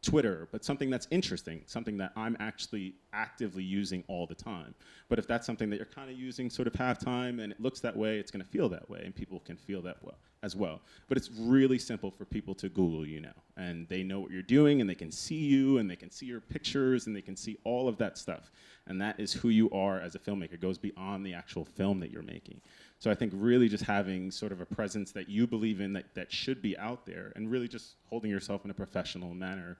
Twitter, but something that's interesting, something that I'm actually actively using all the time. But if that's something that you're kind of using sort of half-time and it looks that way, it's going to feel that way, and people can feel that as well. But it's really simple for people to Google you now, and they know what you're doing, and they can see you, and they can see your pictures, and they can see all of that stuff. And that is who you are as a filmmaker. It goes beyond the actual film that you're making. So I think really just having sort of a presence that you believe in that should be out there, and really just holding yourself in a professional manner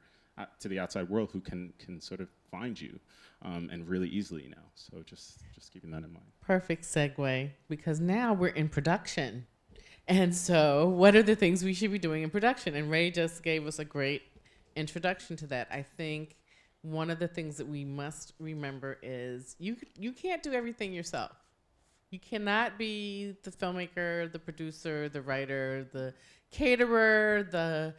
to the outside world who can sort of find you and really easily now. So just keeping that in mind. Perfect segue, because now we're in production. And so what are the things we should be doing in production? And Ray just gave us a great introduction to that. I think one of the things that we must remember is you can't do everything yourself. You cannot be the filmmaker, the producer, the writer, the caterer, the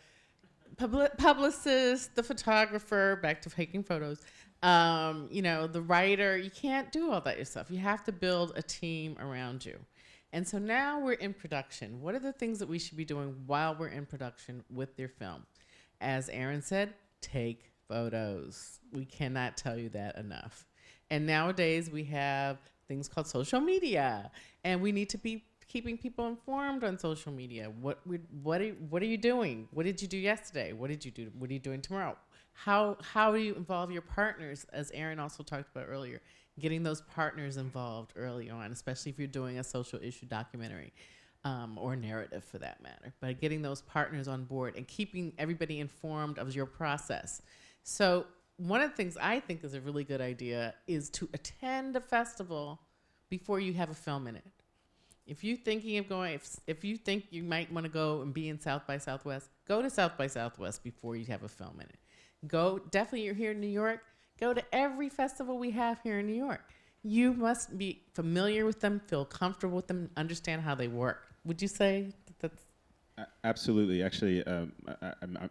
publicist, the photographer, back to taking photos, the writer. You can't do all that yourself. You have to build a team around you. And so now we're in production. What are the things that we should be doing while we're in production with your film? As Aaron said, take photos. We cannot tell you that enough. And nowadays we have things called social media, and we need to be keeping people informed on social media. What are you doing? What did you do yesterday? What did you do? What are you doing tomorrow? How do you involve your partners, as Aaron also talked about earlier, getting those partners involved early on, especially if you're doing a social issue documentary or narrative for that matter, but getting those partners on board and keeping everybody informed of your process. So one of the things I think is a really good idea is to attend a festival before you have a film in it. If you're thinking of going, if you think you might want to go and be in South by Southwest, go to South by Southwest before you have a film in it. Go, definitely you're here in New York, go to every festival we have here in New York. You must be familiar with them, feel comfortable with them, understand how they work. Would you say that's... Absolutely. Actually, I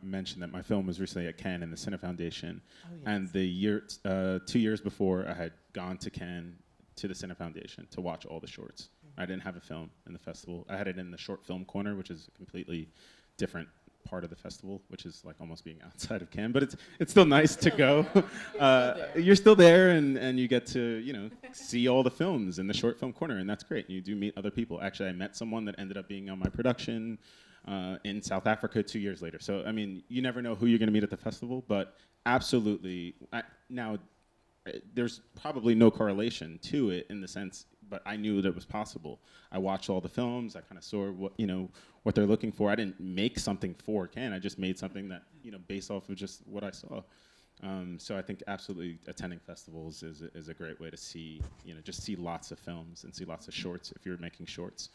mentioned that my film was recently at Cannes in the Cine Foundation. Oh, yes. And the year, 2 years before, I had gone to Cannes to the Cine Foundation to watch all the shorts. I didn't have a film in the festival. I had it in the short film corner, which is a completely different part of the festival, which is like almost being outside of Cannes, but it's still nice to go. You're still there, and you get to see all the films in the short film corner, and that's great. You do meet other people. Actually, I met someone that ended up being on my production in South Africa 2 years later. So I mean, you never know who you're going to meet at the festival, but absolutely. Now, there's probably no correlation to it in the sense, but I knew that it was possible. I watched all the films. I kind of saw what they're looking for. I didn't make something for Cannes. I just made something that based off of just what I saw. So I think absolutely attending festivals is a great way to see just see lots of films and see lots of shorts if you're making shorts.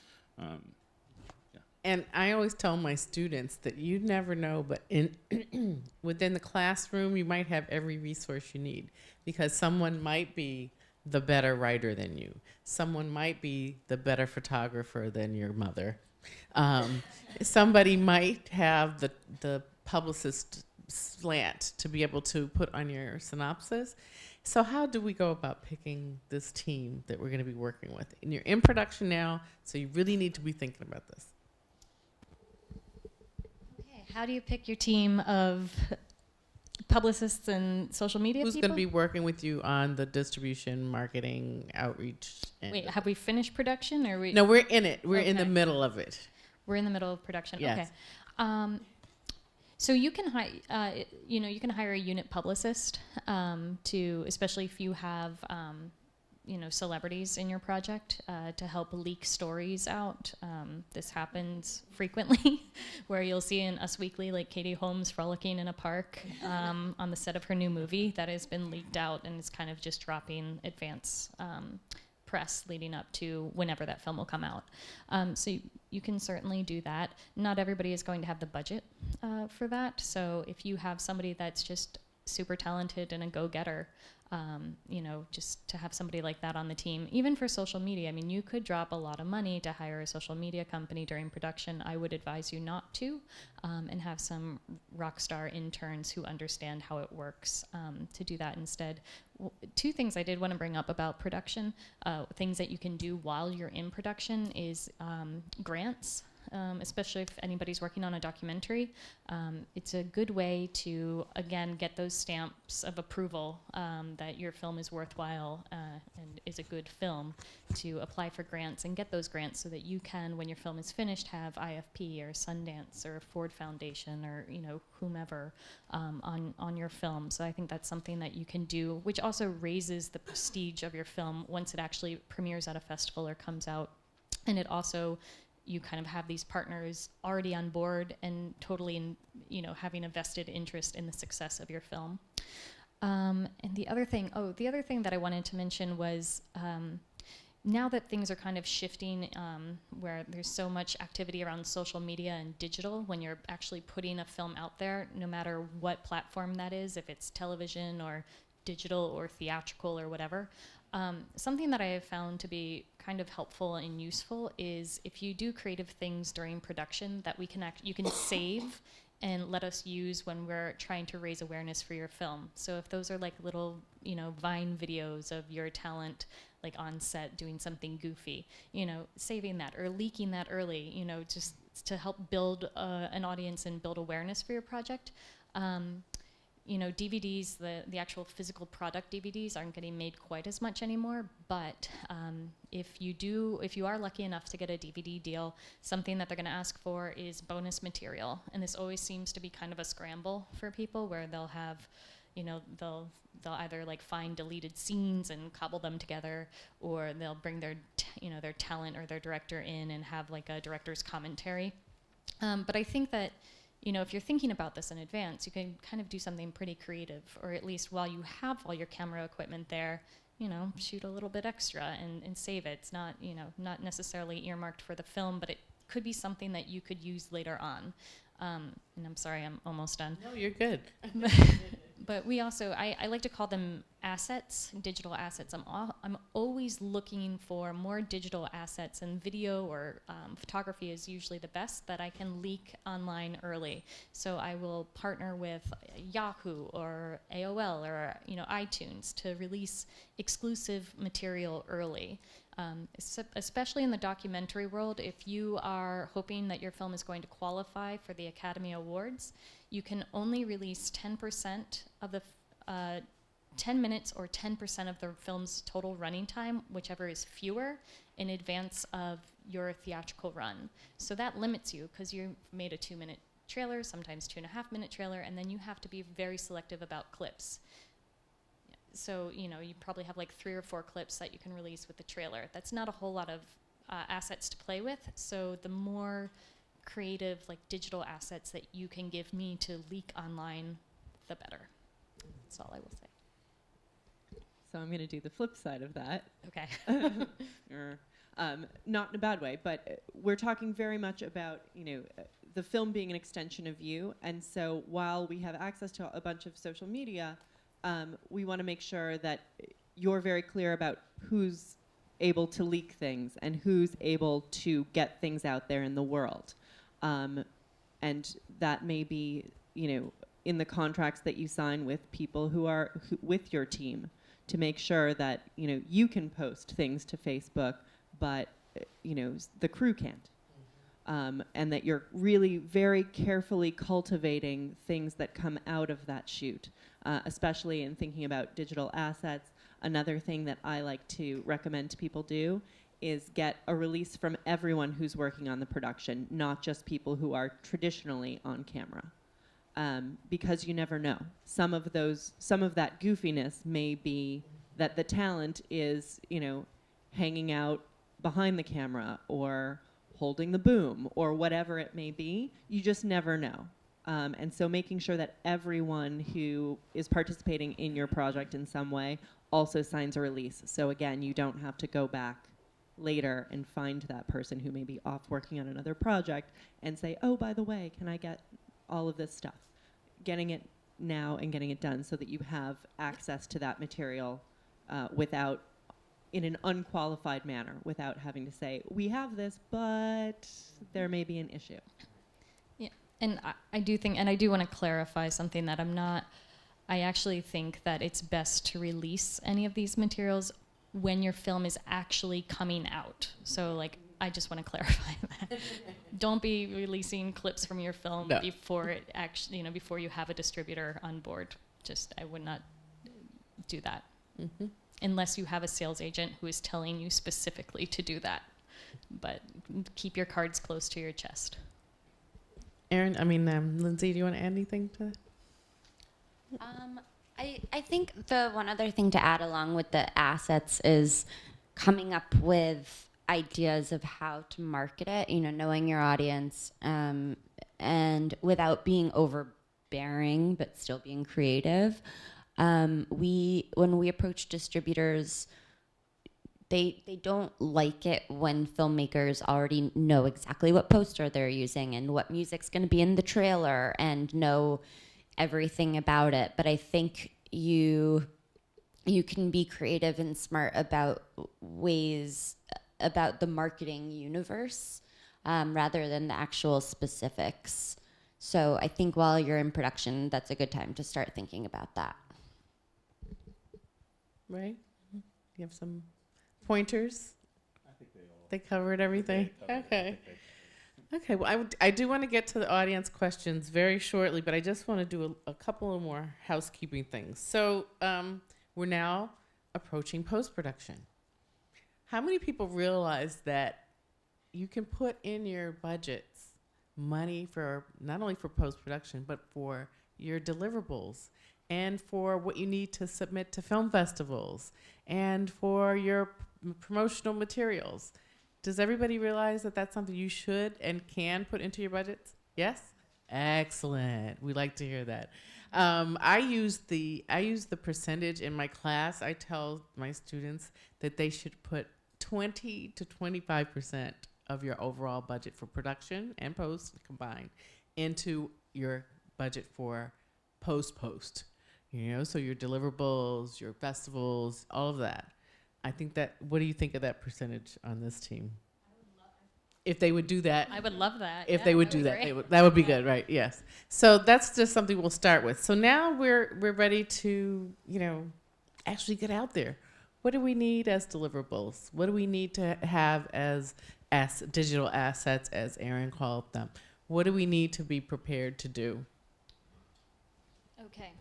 And I always tell my students that you never know, but within the classroom, you might have every resource you need, because someone might be the better writer than you. Someone might be the better photographer than your mother. Somebody might have the publicist slant to be able to put on your synopsis. So how do we go about picking this team that we're going to be working with? And you're in production now, so you really need to be thinking about this. How do you pick your team of publicists and social media Who's people? going to be working with you on the distribution, marketing, outreach? Wait, have we finished production? Or No, we're in it. We're in the Okay. middle of it. We're in the middle of production. Yes. Okay. So you can hire a unit publicist to, especially if you have celebrities in your project, to help leak stories out. This happens frequently, where you'll see in Us Weekly, like Katie Holmes frolicking in a park on the set of her new movie that has been leaked out and is kind of just dropping advance press leading up to whenever that film will come out. So you can certainly do that. Not everybody is going to have the budget for that. So if you have somebody that's just super talented and a go-getter, just to have somebody like that on the team. Even for social media, I mean, you could drop a lot of money to hire a social media company during production. I would advise you not to, and have some rock star interns who understand how it works to do that instead. Two things I did want to bring up about production, things that you can do while you're in production is grants. Especially if anybody's working on a documentary. It's a good way to, again, get those stamps of approval that your film is worthwhile and is a good film, to apply for grants and get those grants so that you can, when your film is finished, have IFP or Sundance or Ford Foundation or whomever on your film. So I think that's something that you can do, which also raises the prestige of your film once it actually premieres at a festival or comes out. And it also, you kind of have these partners already on board and totally, having a vested interest in the success of your film. And the other thing that I wanted to mention was, now that things are kind of shifting, where there's so much activity around social media and digital, when you're actually putting a film out there, no matter what platform that is, if it's television or digital or theatrical or whatever, something that I have found to be kind of helpful and useful is if you do creative things during production that you can save and let us use when we're trying to raise awareness for your film. So if those are like little, Vine videos of your talent, like on set doing something goofy, saving that or leaking that early, just to help build an audience and build awareness for your project. DVDs, the actual physical product DVDs aren't getting made quite as much anymore, but if you are lucky enough to get a DVD deal, something that they're going to ask for is bonus material. And this always seems to be kind of a scramble for people, where they'll have, they'll either like find deleted scenes and cobble them together, or they'll bring their their talent or their director in and have like a director's commentary. But I think that if you're thinking about this in advance, you can kind of do something pretty creative, or at least while you have all your camera equipment there, shoot a little bit extra and save it. It's not not necessarily earmarked for the film, but it could be something that you could use later on. And I'm sorry, I'm almost done. No, you're good. But we also, I like to call them assets, digital assets. I'm always looking for more digital assets, and video or photography is usually the best that I can leak online early. So I will partner with Yahoo or AOL or iTunes to release exclusive material early. Especially in the documentary world, if you are hoping that your film is going to qualify for the Academy Awards, you can only release 10% of the 10 minutes or 10% of the film's total running time, whichever is fewer, in advance of your theatrical run. So that limits you, because you made a 2-minute trailer, sometimes 2.5-minute trailer, and then you have to be very selective about clips. So, you probably have like 3 or 4 clips that you can release with the trailer. That's not a whole lot of assets to play with. So the more creative, like digital assets that you can give me to leak online, the better. That's all I will say. So I'm going to do the flip side of that. Okay. Not in a bad way, but we're talking very much about, the film being an extension of you. And so while we have access to a bunch of social media, we want to make sure that you're very clear about who's able to leak things and who's able to get things out there in the world. And that may be, in the contracts that you sign with people who are with your team, to make sure that, you can post things to Facebook, but, the crew can't. And that you're really very carefully cultivating things that come out of that shoot, especially in thinking about digital assets. Another thing that I like to recommend to people do is get a release from everyone who's working on the production, not just people who are traditionally on camera. Because you never know. Some of that goofiness may be that the talent is, hanging out behind the camera or holding the boom or whatever it may be. You just never know. And so making sure that everyone who is participating in your project in some way also signs a release. So again, you don't have to go back later and find that person who may be off working on another project and say, oh, by the way, can I get all of this stuff? Getting it now and getting it done so that you have access to that material without, in an unqualified manner, without having to say, we have this, but there may be an issue. Yeah, and I do think, and I do want to clarify something that I actually think that it's best to release any of these materials when your film is actually coming out. So like, I just want to clarify that. Don't be releasing clips from your film before it actually, before you have a distributor on board. I would not do that. Mm-hmm. Unless you have a sales agent who is telling you specifically to do that. But keep your cards close to your chest. Lindsay, do you want to add anything to that? I think the one other thing to add along with the assets is coming up with ideas of how to market it, knowing your audience, and without being overbearing, but still being creative. When we approach distributors, they don't like it when filmmakers already know exactly what poster they're using and what music's going to be in the trailer and know everything about it. But I think you can be creative and smart about ways about the marketing universe rather than the actual specifics. So I think while you're in production, that's a good time to start thinking about that. Right? You have some pointers? I think they covered everything. Okay. Okay, well, I do want to get to the audience questions very shortly, but I just want to do a couple of more housekeeping things. So we're now approaching post-production. How many people realize that you can put in your budgets money for not only for post-production, but for your deliverables and for what you need to submit to film festivals, and for your promotional materials. Does everybody realize that that's something you should and can put into your budgets? Yes? Excellent. We like to hear that. I use the percentage in my class. I tell my students that they should put 20 to 25% of your overall budget for production and post combined into your budget for post. So your deliverables, your festivals, all of that. I think that, what do you think of that percentage on this team? If they would do that. I would love that. If Yeah, they would that do that, great. that would be good, right? Yes. So that's just something we'll start with. So now we're ready to, actually get out there. What do we need as deliverables? What do we need to have as digital assets, as Erin called them? What do we need to be prepared to do? Okay.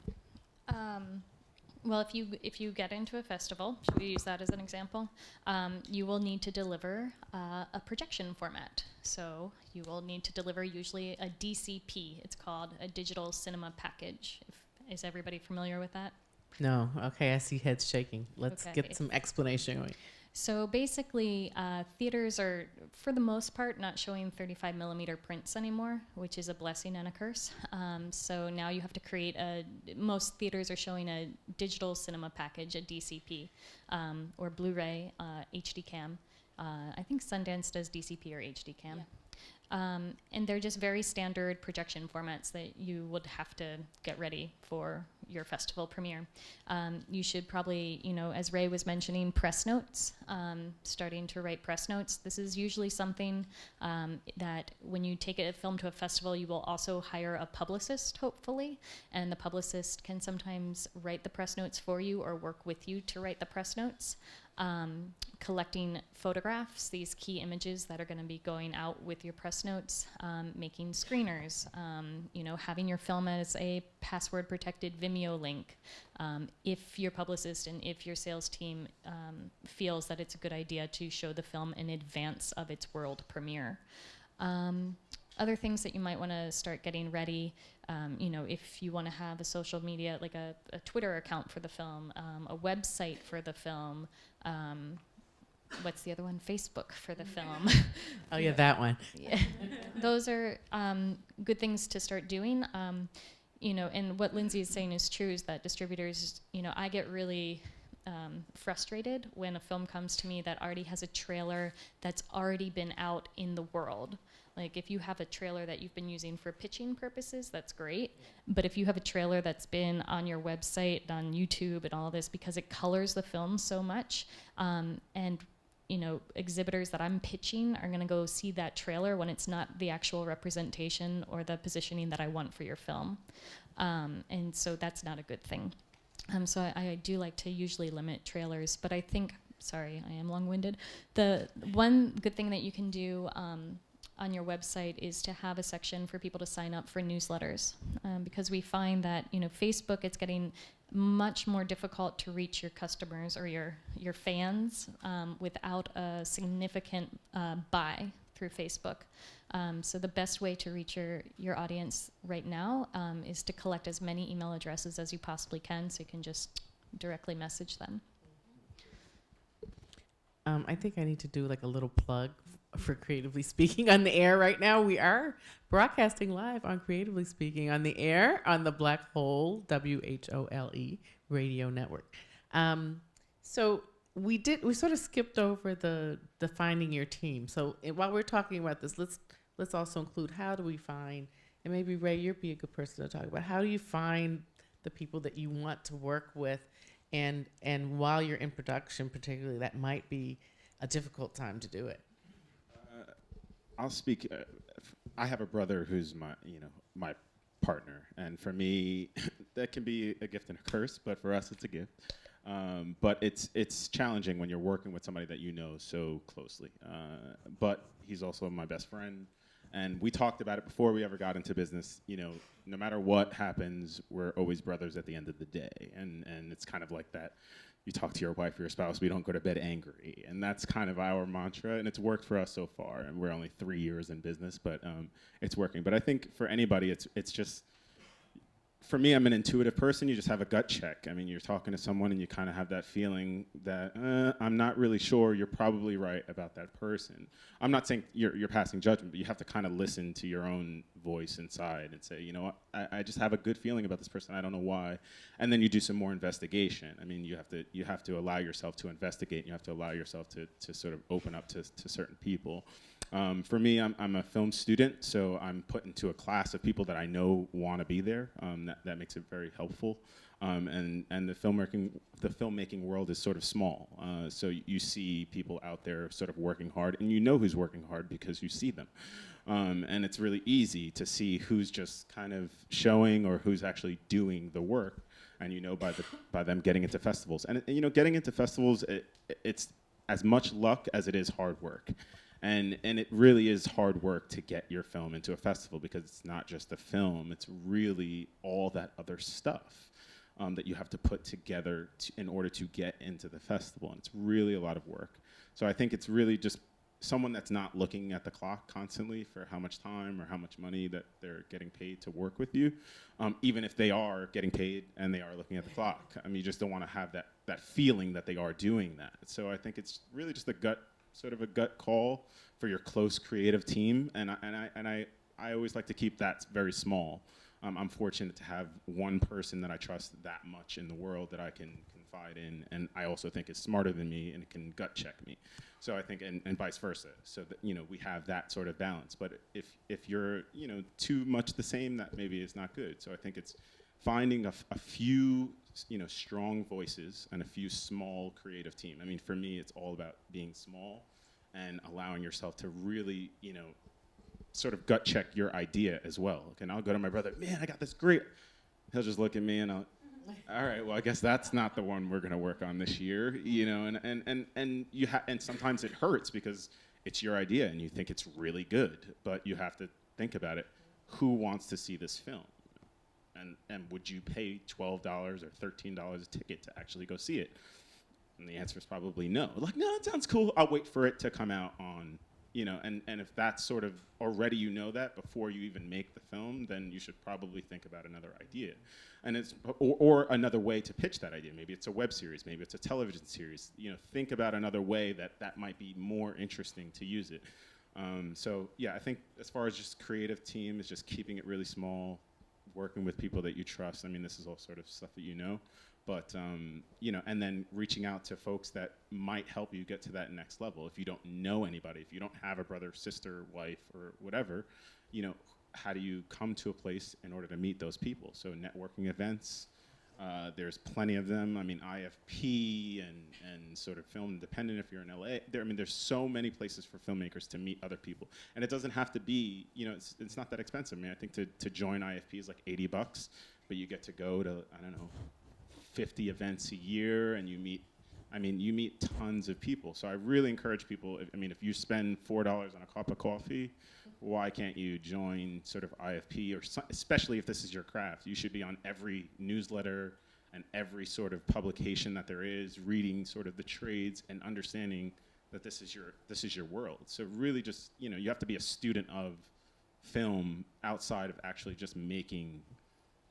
Well, if you get into a festival, should we use that as an example? You will need to deliver a projection format. So you will need to deliver usually a DCP. It's called a digital cinema package. Is everybody familiar with that? No. Okay, I see heads shaking. Let's Okay. get some explanation going. So basically, theaters are, for the most part, not showing 35 millimeter prints anymore, which is a blessing and a curse. So now you have to create most theaters are showing a digital cinema package, a DCP, or Blu-ray, HD cam. I think Sundance does DCP or HD cam. Yeah. And they're just very standard projection formats that you would have to get ready for your festival premiere. You should probably, as Ray was mentioning, press notes, starting to write press notes. This is usually something that when you take a film to a festival, you will also hire a publicist, hopefully, and the publicist can sometimes write the press notes for you or work with you to write the press notes. Collecting photographs, these key images that are going to be going out with your press notes, making screeners, having your film as a password protected Vimeo link. If your publicist and if your sales team feels that it's a good idea to show the film in advance of its world premiere. Other things that you might want to start getting ready, if you want to have a social media, like a Twitter account for the film, a website for the film, what's the other one? Facebook for the film. Oh yeah, that one. Yeah. Those are good things to start doing. And what Lindsay is saying is true, is that distributors, I get really frustrated when a film comes to me that already has a trailer that's already been out in the world. Like, if you have a trailer that you've been using for pitching purposes, that's great. But if you have a trailer that's been on your website, on YouTube and all this, because it colors the film so much, and exhibitors that I'm pitching are going to go see that trailer when it's not the actual representation or the positioning that I want for your film. And so that's not a good thing. So I do like to usually limit trailers, but I think, sorry, I am long-winded. The one good thing that you can do on your website is to have a section for people to sign up for newsletters, because we find that Facebook, it's getting much more difficult to reach your customers or your fans without a significant buy through Facebook. So the best way to reach your audience right now is to collect as many email addresses as you possibly can, so you can just directly message them. I think I need to do like a little plug for Creatively Speaking on the air right now. We are broadcasting live on Creatively Speaking on the air on the Black Hole, WHOLE radio network. So we sort of skipped over the finding your team. So while we're talking about this, let's also include, how do we find, and maybe Ray, you'd be a good person to talk about, how do you find the people that you want to work with? And while you're in production, particularly, that might be a difficult time to do it. I'll speak. I have a brother who's my partner, and for me, that can be a gift and a curse. But for us, it's a gift. But it's challenging when you're working with somebody that you know so closely. But he's also my best friend, and we talked about it before we ever got into business. No matter what happens, we're always brothers at the end of the day, and it's kind of like that. You talk to your wife or your spouse, we don't go to bed angry, and that's kind of our mantra, and it's worked for us so far. And we're only 3 years in business, but it's working. But I think for anybody, it's just for me, I'm an intuitive person. You just have a gut check. I mean, you're talking to someone and you kind of have that feeling that I'm not really sure. You're probably right about that person. I'm not saying you're passing judgment, but you have to kind of listen to your own voice inside and say, you know what, I just have a good feeling about this person. I don't know why. And then you do some more investigation. I mean, you have to allow yourself to investigate. And you have to allow yourself to sort of open up to certain people. For me, I'm a film student, so I'm put into a class of people that I know want to be there. That makes it very helpful. And the filmmaking world is sort of small. So you see people out there sort of working hard, and you know who's working hard because you see them. And it's really easy to see who's just kind of showing or who's actually doing the work. And you know by them getting into festivals. And you know, getting into festivals, it's as much luck as it is hard work. And it really is hard work to get your film into a festival, because it's not just the film, it's really all that other stuff that you have to put together in order to get into the festival. And it's really a lot of work. So I think it's really just someone that's not looking at the clock constantly for how much time or how much money that they're getting paid to work with you, even if they are getting paid and they are looking at the clock. I mean, you just don't want to have that feeling that they are doing that. So I think it's really just sort of a gut call for your close creative team, and I always like to keep that very small. I'm fortunate to have one person that I trust that much in the world that I can confide in, and I also think is smarter than me and can gut check me. So I think, and vice versa. So that, you know, we have that sort of balance. But if you're, you know, too much the same, that maybe is not good. So I think it's finding a few, you know, strong voices and a few small creative team. I mean, for me, it's all about being small and allowing yourself to really, you know, sort of gut check your idea as well. Okay, and I'll go to my brother, man, I got this great. He'll just look at me and all right, well, I guess that's not the one we're gonna work on this year, you know, and sometimes it hurts because it's your idea and you think it's really good, but you have to think about it. Who wants to see this film? And would you pay $12 or $13 a ticket to actually go see it? And the answer is probably no. Like, no, it sounds cool. I'll wait for it to come out on, you know, and if that's sort of already, you know, that before you even make the film, then you should probably think about another idea. And it's, or another way to pitch that idea. Maybe it's a web series, maybe it's a television series. You know, think about another way that might be more interesting to use it. So yeah, I think as far as just creative team is just keeping it really small, working with people that you trust. I mean, this is all sort of stuff that you know. But, you know, and then reaching out to folks that might help you get to that next level. If you don't know anybody, if you don't have a brother, sister, wife, or whatever, you know, how do you come to a place in order to meet those people? So networking events, there's plenty of them. I mean, IFP and sort of Film Independent if you're in LA. There's so many places for filmmakers to meet other people. And it doesn't have to be, you know, it's not that expensive. I mean, I think to join IFP is like $80, but you get to go to, I don't know, 50 events a year, and you meet tons of people. So I really encourage people, if you spend $4 on a cup of coffee, why can't you join sort of IFP, especially if this is your craft? You should be on every newsletter and every sort of publication that there is, reading sort of the trades and understanding that this is your world. So really just, you know, you have to be a student of film outside of actually just making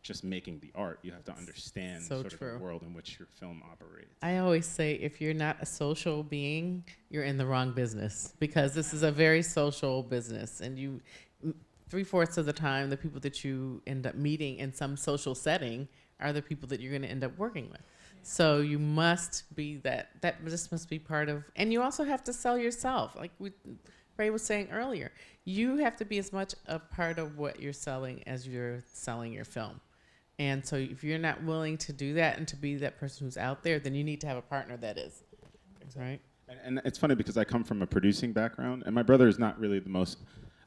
the art. You have to understand So sort true. of the world in which your film operates. I always say if you're not a social being, you're in the wrong business, because this is a very social business, and 3/4 of the time, the people that you end up meeting in some social setting are the people that you're going to end up working with. So you must be that just must be part of, and you also have to sell yourself. Like Ray was saying earlier, you have to be as much a part of what you're selling as you're selling your film. And so if you're not willing to do that and to be that person who's out there, then you need to have a partner that is. Right? And it's funny because I come from a producing background, and my brother is not really the most,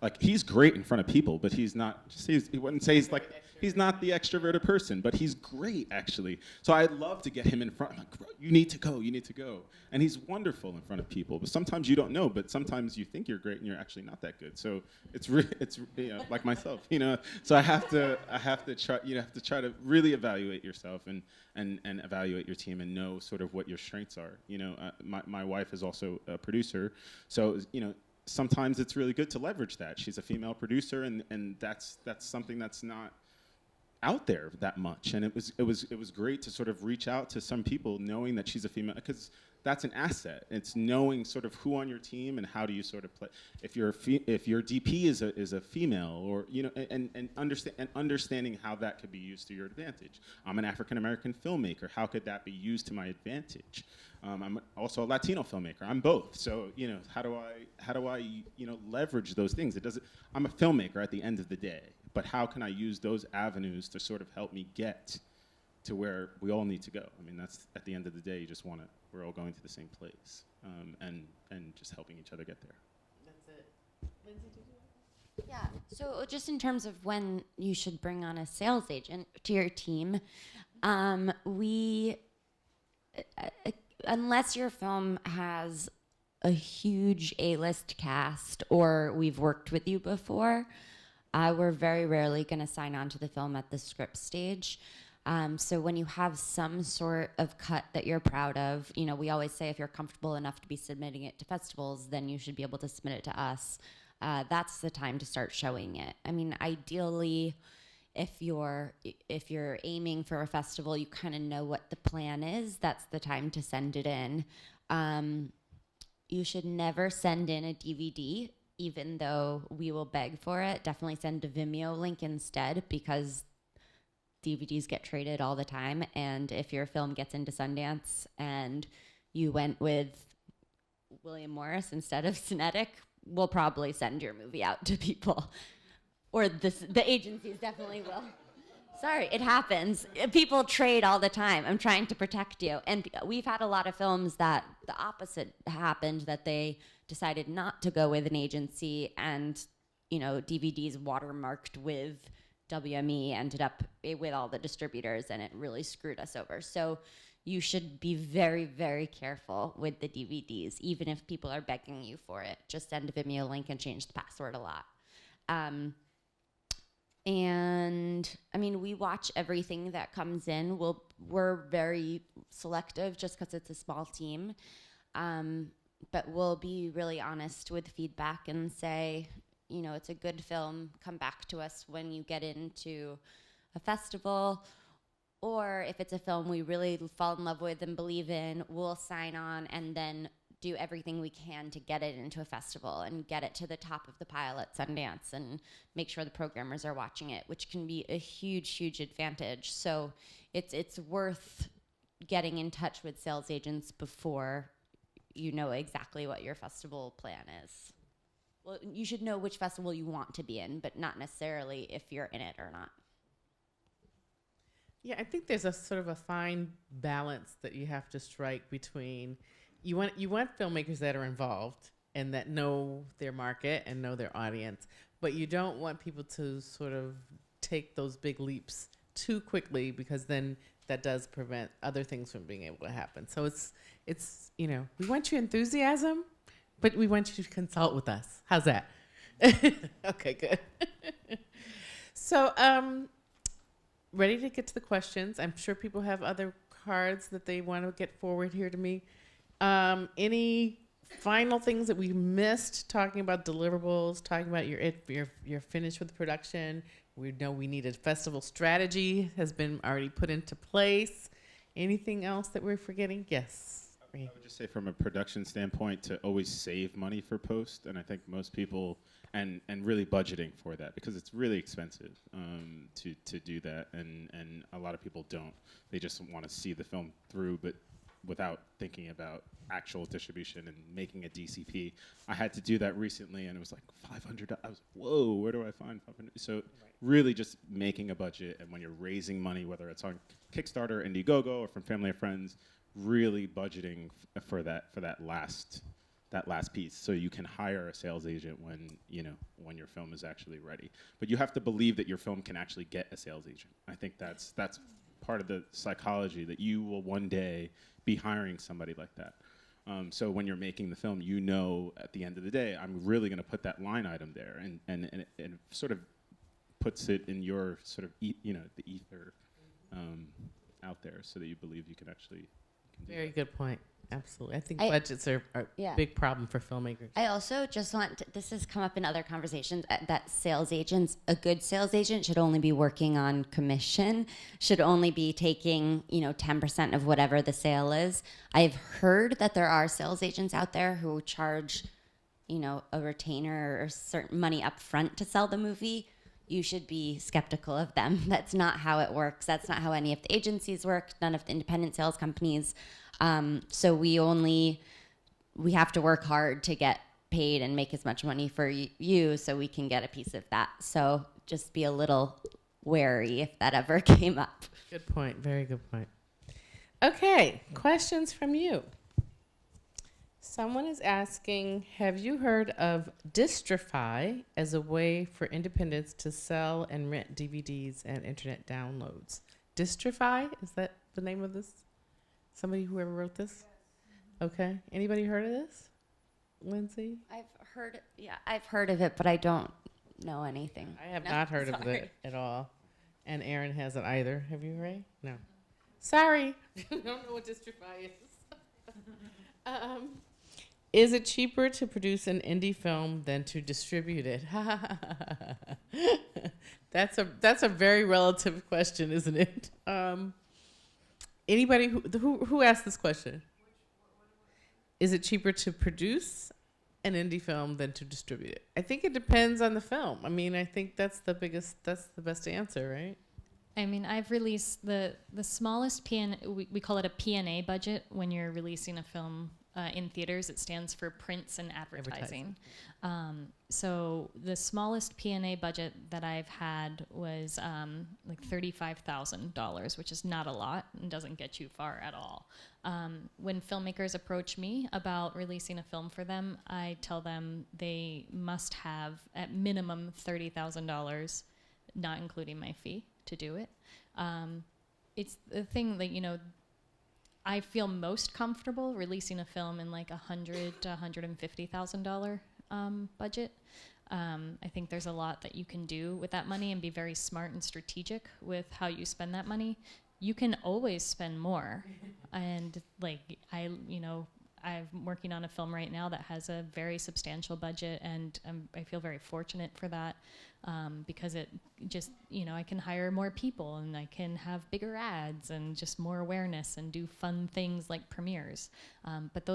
like, he's great in front of people, but he's not, he wouldn't say he's not the extroverted person, but he's great, actually. So I'd love to get him in front. I'm like, bro, you need to go. And he's wonderful in front of people. But sometimes you don't know, but sometimes you think you're great and you're actually not that good. So it's you know, like myself, you know. So I have to try, you have to try to really evaluate yourself and evaluate your team and know sort of what your strengths are. You know, my wife is also a producer, so, you know, sometimes it's really good to leverage that. She's a female producer, and that's something that's not out there that much, and it was great to sort of reach out to some people, knowing that she's a female, because that's an asset. It's knowing sort of who on your team and how do you sort of play. If your DP is a female, or and understanding how that could be used to your advantage. I'm an African American filmmaker. How could that be used to my advantage? I'm also a Latino filmmaker. I'm both. So how do I leverage those things? I'm a filmmaker at the end of the day, but how can I use those avenues to sort of help me get to where we all need to go? I mean, that's at the end of the day, we're all going to the same place, and just helping each other get there. That's it. Lindsay, did you? Yeah, so just in terms of when you should bring on a sales agent to your team, unless your film has a huge A-list cast or we've worked with you before, we're very rarely going to sign on to the film at the script stage. So when you have some sort of cut that you're proud of, we always say if you're comfortable enough to be submitting it to festivals, then you should be able to submit it to us. That's the time to start showing it. I mean, ideally, if you're aiming for a festival, you kind of know what the plan is. That's the time to send it in. You should never send in a DVD, even though we will beg for it. Definitely send a Vimeo link instead, because DVDs get traded all the time, and if your film gets into Sundance and you went with William Morris instead of Cinetic, we'll probably send your movie out to people. Or the agencies definitely will. Sorry, it happens. People trade all the time. I'm trying to protect you. And we've had a lot of films that the opposite happened, that they decided not to go with an agency, and DVDs watermarked with WME ended up with all the distributors, and it really screwed us over. So you should be very, very careful with the DVDs, even if people are begging you for it. Just send a Vimeo link and change the password a lot. And I mean, we watch everything that comes in. We're very selective just because it's a small team. But we'll be really honest with feedback and say, it's a good film. Come back to us when you get into a festival. Or if it's a film we really fall in love with and believe in, we'll sign on and then do everything we can to get it into a festival and get it to the top of the pile at Sundance and make sure the programmers are watching it, which can be a huge, huge advantage. So it's worth getting in touch with sales agents before you know exactly what your festival plan is. Well, you should know which festival you want to be in, but not necessarily if you're in it or not. Yeah, I think there's a sort of a fine balance that you have to strike between you want filmmakers that are involved and that know their market and know their audience, but you don't want people to sort of take those big leaps too quickly, because then that does prevent other things from being able to happen. So it's we want your enthusiasm, but we want you to consult with us. How's that? Okay, good. So ready to get to the questions. I'm sure people have other cards that they want to get forward here to me. Any final things that we missed, talking about deliverables, talking about you're finished with the production. We know we need a festival strategy has been already put into place. Anything else that we're forgetting? Yes. I would just say, from a production standpoint, to always save money for post, and I think most people, and really budgeting for that, because it's really expensive to do that, and a lot of people don't. They just want to see the film through, but without thinking about actual distribution and making a DCP. I had to do that recently, and it was like $500. I was, whoa, where do I find $500? So really just making a budget, and when you're raising money, whether it's on Kickstarter, Indiegogo, or from family or friends, really budgeting for that last piece, so you can hire a sales agent when your film is actually ready. But you have to believe that your film can actually get a sales agent. I think that's part of the psychology, that you will one day be hiring somebody like that. So when you're making the film, at the end of the day, I'm really going to put that line item there, and it sort of puts it in your sort of the ether out there, so that you believe you can actually. Very good point. Absolutely. I think I- budgets are a Yeah. big problem for filmmakers. I also just want to, this has come up in other conversations, that sales agents, a good sales agent should only be working on commission, should only be taking, 10% of whatever the sale is. I've heard that there are sales agents out there who charge, a retainer or certain money up front to sell the movie. You should be skeptical of them. That's not how it works. That's not how any of the agencies work, none of the independent sales companies. So we have to work hard to get paid and make as much money for you so we can get a piece of that. So just be a little wary if that ever came up. Good point. Very good point. Okay, questions from you. Someone is asking, have you heard of Distrify as a way for independents to sell and rent DVDs and internet downloads? Distrify? Is that the name of this? Somebody, whoever wrote this? Okay. Anybody heard of this? Lindsay? I've heard of it, but I don't know anything. I have No, not heard of sorry. it at all. And Aaron hasn't either. Have you, Ray? No. Sorry. I don't know what Distrify is. Is it cheaper to produce an indie film than to distribute it? That's a very relative question, isn't it? Anybody who asked this question? Is it cheaper to produce an indie film than to distribute it? I think it depends on the film. I mean, I think that's the best answer, right? I mean, I've released the smallest we call it a P&A budget when you're releasing a film in theaters. It stands for prints and advertising. So the smallest P&A budget that I've had was like $35,000, which is not a lot and doesn't get you far at all. When filmmakers approach me about releasing a film for them, I tell them they must have at minimum $30,000, not including my fee, to do it. It's the thing that, I feel most comfortable releasing a film in like $100,000 to $150,000 budget. I think there's a lot that you can do with that money and be very smart and strategic with how you spend that money. You can always spend more. And I'm working on a film right now that has a very substantial budget, and I feel very fortunate for that because it just, I can hire more people and I can have bigger ads and just more awareness and do fun things like premieres. But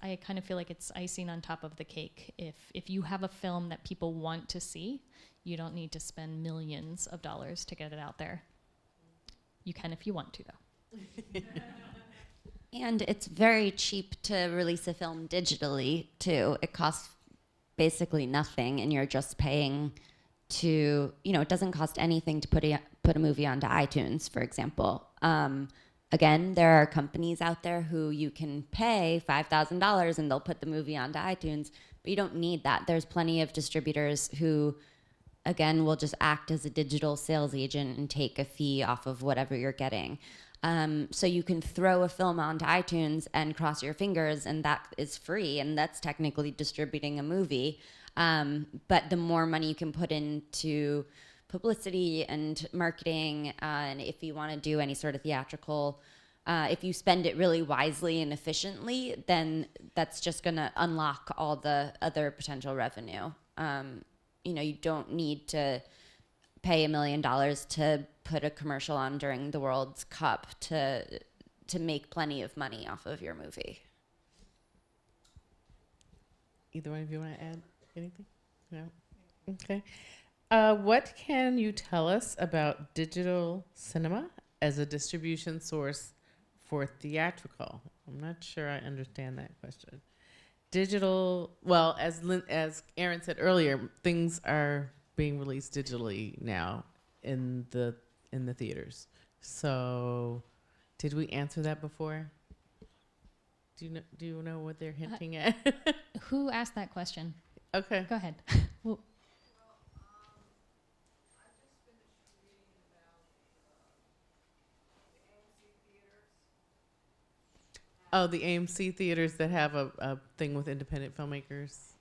I kind of feel like it's icing on top of the cake. If you have a film that people want to see, you don't need to spend millions of dollars to get it out there. You can if you want to, though. And it's very cheap to release a film digitally, too. It costs basically nothing, and you're just paying to, it doesn't cost anything to put a movie onto iTunes, for example. Again, there are companies out there who you can pay $5,000 and they'll put the movie onto iTunes, but you don't need that. There's plenty of distributors who, again, will just act as a digital sales agent and take a fee off of whatever you're getting. So you can throw a film onto iTunes and cross your fingers, and that is free, and that's technically distributing a movie. But the more money you can put into publicity and marketing, and if you want to do any sort of theatrical, if you spend it really wisely and efficiently, then that's just going to unlock all the other potential revenue. You don't need to pay $1 million to put a commercial on during the World Cup to make plenty of money off of your movie. Either one of you want to add anything? No? Okay. What can you tell us about digital cinema as a distribution source for theatrical? I'm not sure I understand that question. Digital, well, as Aaron said earlier, things are being released digitally now in the theaters. So, did we answer that before? Do you know what they're hinting at? Who asked that question? Okay. Go ahead. Well, Oh, the AMC theaters that have a thing with independent filmmakers.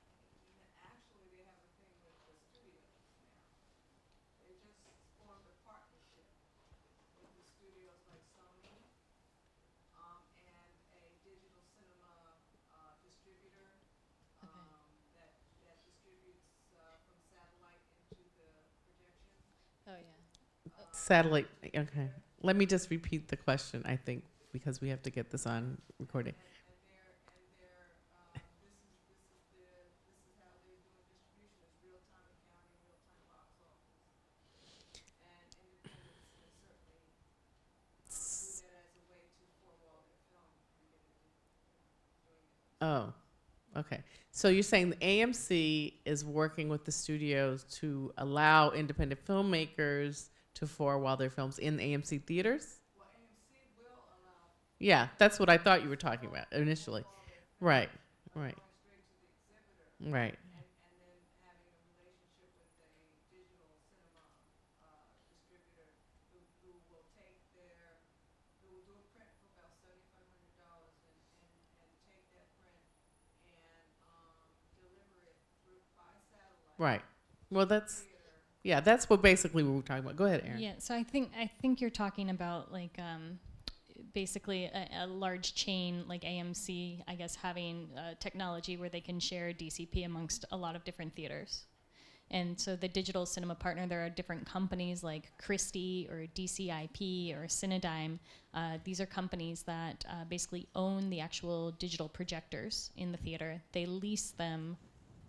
Satellite, okay. Let me just repeat the question, I think, because we have to get this on recording. Oh, okay. So you're saying the AMC is working with the studios to allow independent filmmakers to forward their films in the AMC theaters? Yeah, that's what I thought you were talking about initially. Right, right, right. Right. Well, that's what basically we were talking about. Go ahead, Aaron. Yeah, so I think you're talking about like basically a large chain like AMC, I guess, having technology where they can share DCP amongst a lot of different theaters. And so the digital cinema partner, there are different companies like Christie or DCIP or Cinedigm. These are companies that basically own the actual digital projectors in the theater. They lease them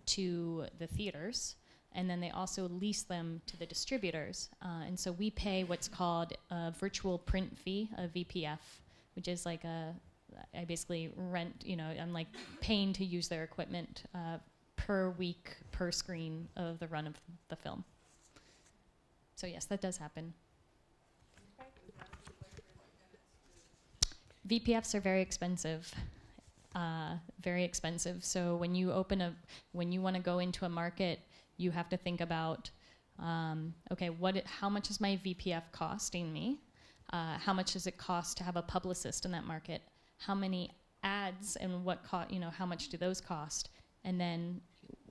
to the theaters, and then they also lease them to the distributors. And so we pay what's called a virtual print fee, a VPF, which is like I basically rent, I'm like paying to use their equipment per week, per screen of the run of the film. So yes, that does happen. VPFs are very expensive. Very expensive. So when you want to go into a market, you have to think about, okay, how much is my VPF costing me? How much does it cost to have a publicist in that market? How many ads and how much do those cost? And then,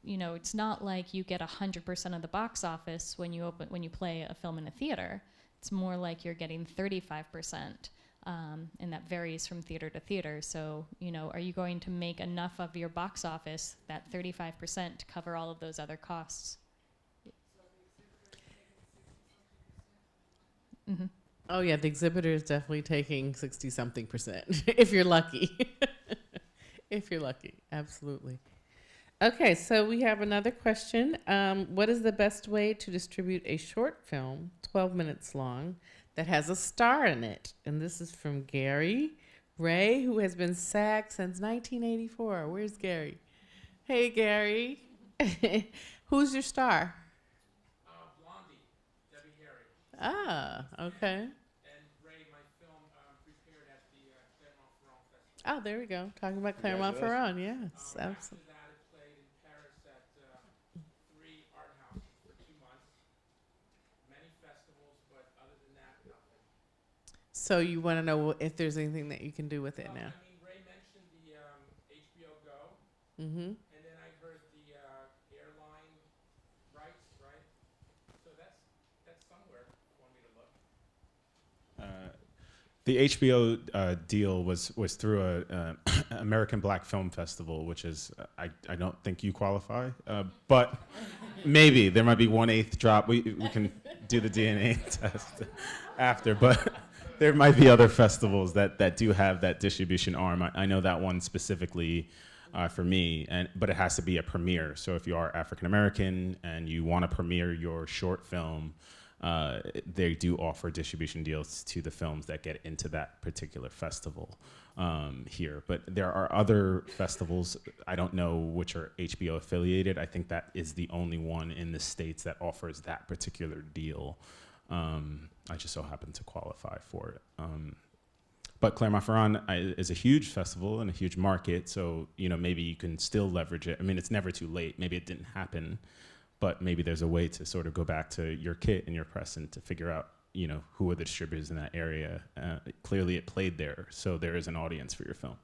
it's not like you get 100% of the box office when you play a film in a theater. It's more like you're getting 35%. And that varies from theater to theater. So, are you going to make enough of your box office, that 35%, to cover all of those other costs? Mm-hmm. Oh, yeah, the exhibitor is definitely taking 60-something%, if you're lucky. If you're lucky, absolutely. Okay, so we have another question. What is the best way to distribute a short film, 12 minutes long, that has a star in it? And this is from Gary Ray, who has been SAG since 1984. Where's Gary? Hey, Gary. Who's your star? Blondie, Debbie Harry. Ah, okay. And Ray, my film prepared at the Clermont-Ferrand Festival. Oh, there we go. Talking about Clermont-Ferrand. Yes, absolutely. After that, it played in Paris at 3 art houses for 2 months. Many festivals, but other than that, nothing. So you want to know if there's anything that you can do with it now? I mean, Ray mentioned the HBO Go, Mm-hmm. and then I heard the airline rights, right? So that's somewhere for me to look. The HBO deal was through a American Black Film Festival, which is I don't think you qualify, but maybe there might be 1/8 drop. We can do the DNA test after, but there might be other festivals that do have that distribution arm. I know that one specifically for me, but it has to be a premiere. So if you are African American and you want to premiere your short film, they do offer distribution deals to the films that get into that particular festival here. But there are other festivals, I don't know which are HBO affiliated. I think that is the only one in the States that offers that particular deal. I just so happen to qualify for it. But Clermont-Ferrand is a huge festival and a huge market, so maybe you can still leverage it. I mean, it's never too late. Maybe it didn't happen, but maybe there's a way to sort of go back to your kit and your press and to figure out, who are the distributors in that area. Clearly, it played there, so there is an audience for your film,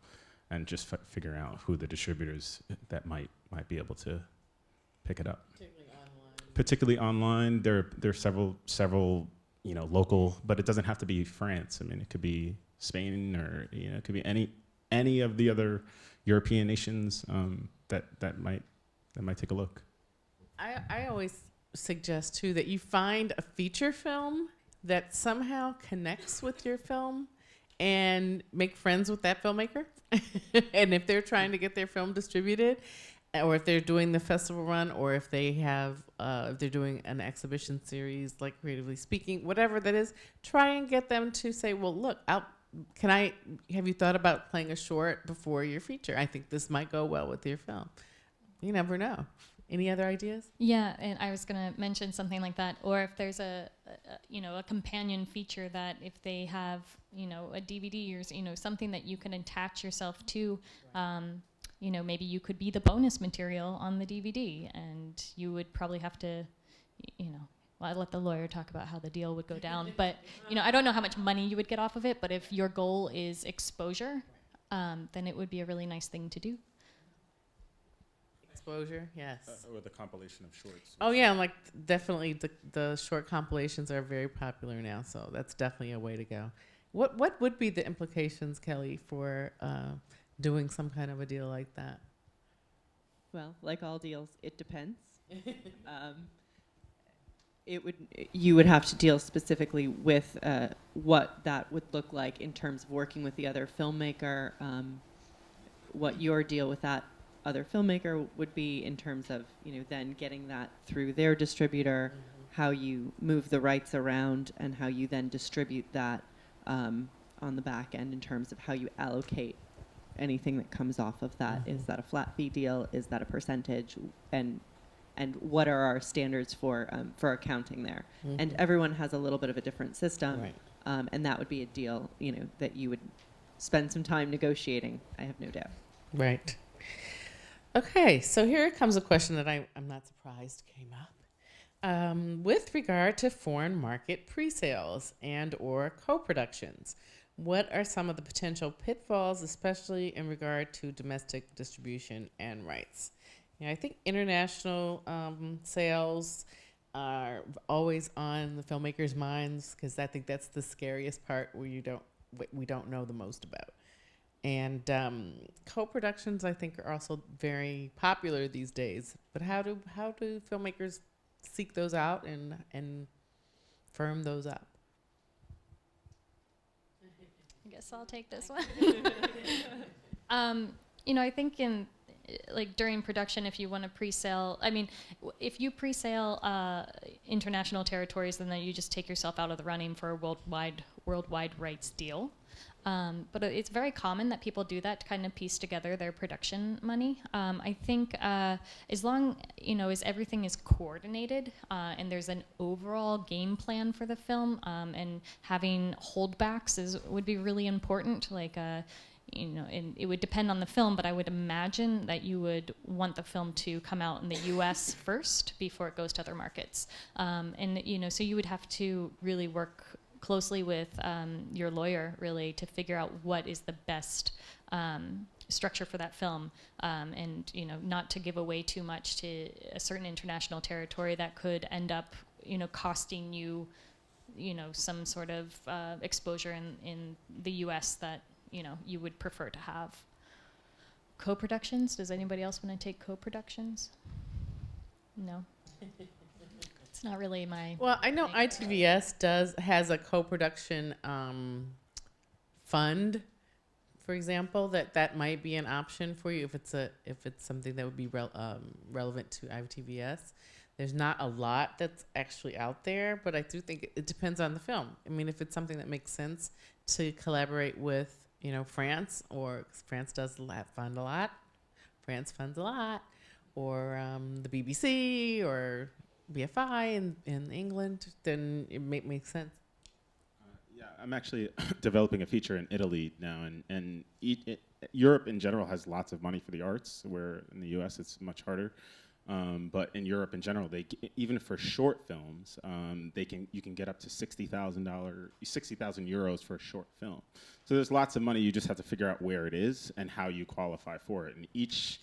and just figuring out who the distributors that might be able to pick it up. Particularly online, there are several local, but it doesn't have to be France. I mean, it could be Spain, or it could be any of the other European nations that might take a look. I always suggest too that you find a feature film that somehow connects with your film and make friends with that filmmaker. And if they're trying to get their film distributed, or if they're doing the festival run, or if they have, if they're doing an exhibition series, like Creatively Speaking, whatever that is, try and get them to say, well, look, have you thought about playing a short before your feature? I think this might go well with your film. You never know. Any other ideas? Yeah, and I was going to mention something like that. Or if there's a companion feature that if they have, a DVD or, something that you can attach yourself to, maybe you could be the bonus material on the DVD, and you would probably have to, I'll let the lawyer talk about how the deal would go down. But, I don't know how much money you would get off of it, but if your goal is exposure, then it would be a really nice thing to do. Exposure, yes. Or the compilation of shorts. Oh yeah, like definitely the short compilations are very popular now, so that's definitely a way to go. What would be the implications, Kelly, for doing some kind of a deal like that? Well, like all deals, it depends. You would have to deal specifically with what that would look like in terms of working with the other filmmaker, what your deal with that other filmmaker would be in terms of, then getting that through their distributor, how you move the rights around, and how you then distribute that on the back end in terms of how you allocate anything that comes off of that. Is that a flat fee deal? Is that a percentage? And what are our standards for accounting there? And everyone has a little bit of a different system, Right. And that would be a deal, that you would spend some time negotiating, I have no doubt. Right. Okay, so here comes a question that I'm not surprised came up. With regard to foreign market pre-sales and or co-productions, what are some of the potential pitfalls, especially in regard to domestic distribution and rights? I think international sales are always on the filmmakers' minds, because I think that's the scariest part, where we don't know the most about. And co-productions, I think, are also very popular these days. But how do filmmakers seek those out and firm those up? I guess I'll take this one. I think during production, if you want to pre-sale, if you pre-sale international territories, then you just take yourself out of the running for a worldwide rights deal. But it's very common that people do that to kind of piece together their production money. I think as long as everything is coordinated and there's an overall game plan for the film, and having holdbacks would be really important. And it would depend on the film, but I would imagine that you would want the film to come out in the U.S. first before it goes to other markets. So you would have to really work closely with your lawyer, really, to figure out what is the best structure for that film, and not to give away too much to a certain international territory that could end up costing you some sort of exposure in the U.S. that you would prefer to have. Co-productions, does anybody else want to take co-productions? No. It's not really my... Well, I know ITVS has a co-production fund, for example, that might be an option for you if it's something that would be relevant to ITVS. There's not a lot that's actually out there, but I do think it depends on the film. If it's something that makes sense to collaborate with, France, or France does fund a lot. France funds a lot, or the BBC, or BFI in England, then it makes sense. Yeah, I'm actually developing a feature in Italy now, and Europe in general has lots of money for the arts, where in the U.S. it's much harder. But in Europe in general, even for short films, you can get up to €60,000 euros for a short film. So there's lots of money. You just have to figure out where it is and how you qualify for it. And each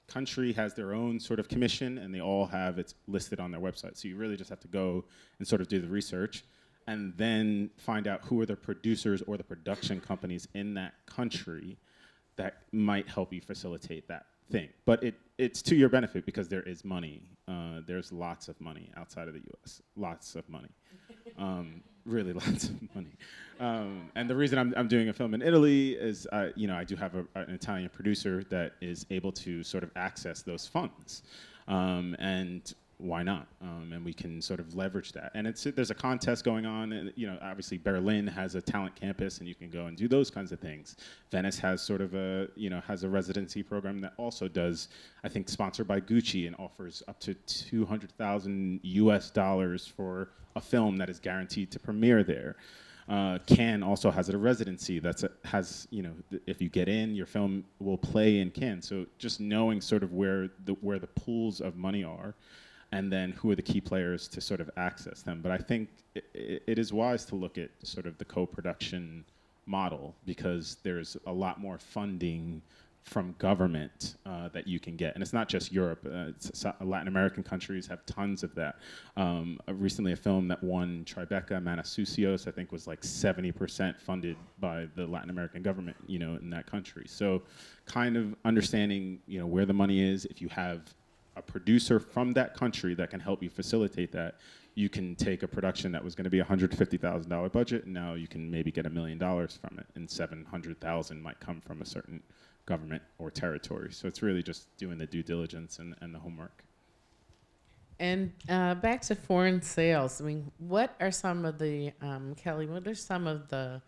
country has their own sort of commission, and they all have it listed on their website. So you really just have to go and sort of do the research, and then find out who are the producers or the production companies in that country that might help you facilitate that thing. But it's to your benefit because there is money. There's lots of money outside of the U.S. Lots of money. Really lots of money. And the reason I'm doing a film in Italy is, I do have an Italian producer that is able to sort of access those funds. And why not? And we can sort of leverage that. And there's a contest going on. And, obviously Berlin has a talent campus, and you can go and do those kinds of things. Venice has sort of has a residency program that also does, I think, sponsored by Gucci, and offers up to $200,000 for a film that is guaranteed to premiere there. Cannes also has a residency if you get in, your film will play in Cannes. So just knowing sort of where the pools of money are, and then who are the key players to sort of access them. But I think it is wise to look at sort of the co-production model, because there's a lot more funding from government that you can get. And it's not just Europe. Latin American countries have tons of that. Recently, a film that won Tribeca, Manasucios, I think was like 70% funded by the Latin American government, in that country. So kind of understanding, where the money is. If you have a producer from that country that can help you facilitate that, you can take a production that was going to be $150,000 budget, and now you can maybe get $1 million from it, and $700,000 might come from a certain government or territory. So it's really just doing the due diligence and the homework. And back to foreign sales. I mean, what are some of the Kelly? What are some of the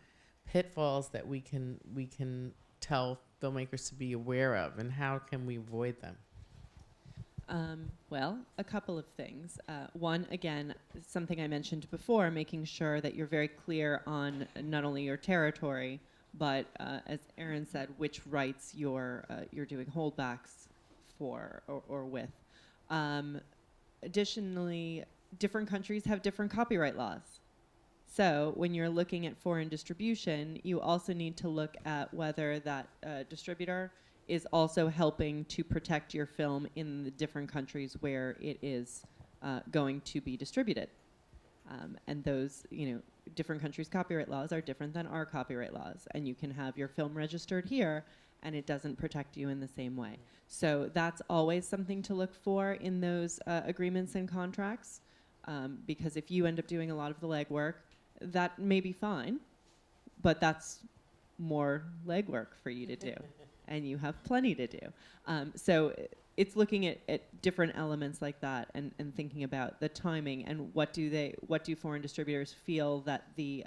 pitfalls that we can tell filmmakers to be aware of, and how can we avoid them? Well, a couple of things. One, again, something I mentioned before, making sure that you're very clear on not only your territory, but as Aaron said, which rights you're doing holdbacks for or with. Additionally, different countries have different copyright laws. So when you're looking at foreign distribution, you also need to look at whether that distributor is also helping to protect your film in the different countries where it is going to be distributed. And those, different countries' copyright laws are different than our copyright laws. And you can have your film registered here, and it doesn't protect you in the same way. So that's always something to look for in those agreements and contracts. Because if you end up doing a lot of the legwork, that may be fine, but that's more legwork for you to do. And you have plenty to do. So it's looking at different elements like that, and thinking about the timing and what do foreign distributors feel that the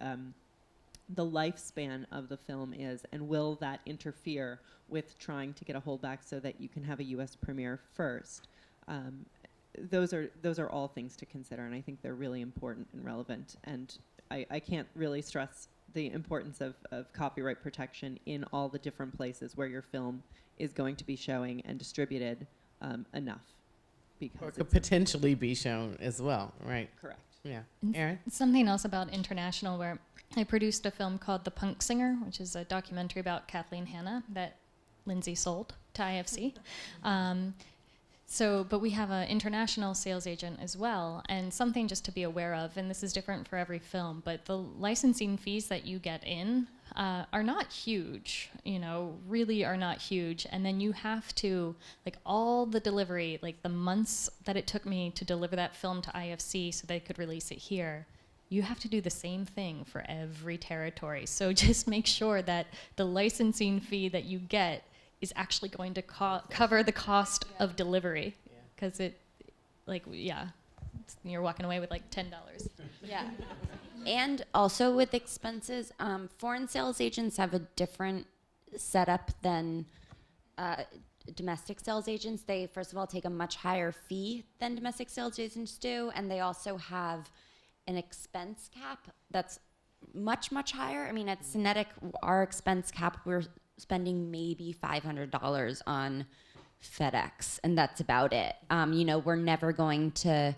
lifespan of the film is, and will that interfere with trying to get a holdback so that you can have a U.S. premiere first. Those are all things to consider, and I think they're really important and relevant. And I can't really stress the importance of copyright protection in all the different places where your film is going to be showing and distributed enough. Because or could potentially be shown as well, right? Correct. Yeah. Erin? Something else about international, where I produced a film called The Punk Singer, which is a documentary about Kathleen Hanna that Lindsay sold to IFC. But we have an international sales agent as well, and something just to be aware of, and this is different for every film, but the licensing fees that you get in are not huge, really are not huge. And then you have to, all the delivery, the months that it took me to deliver that film to IFC so they could release it here, you have to do the same thing for every territory. So just make sure that the licensing fee that you get is actually going to cover the cost of delivery, because you're walking away with $10. Yeah. And also with expenses, foreign sales agents have a different setup than domestic sales agents. They, first of all, take a much higher fee than domestic sales agents do, and they also have an expense cap that's much, much higher. I mean, at Cinetic, our expense cap, we're spending maybe $500 on FedEx, and that's about it. We're never going to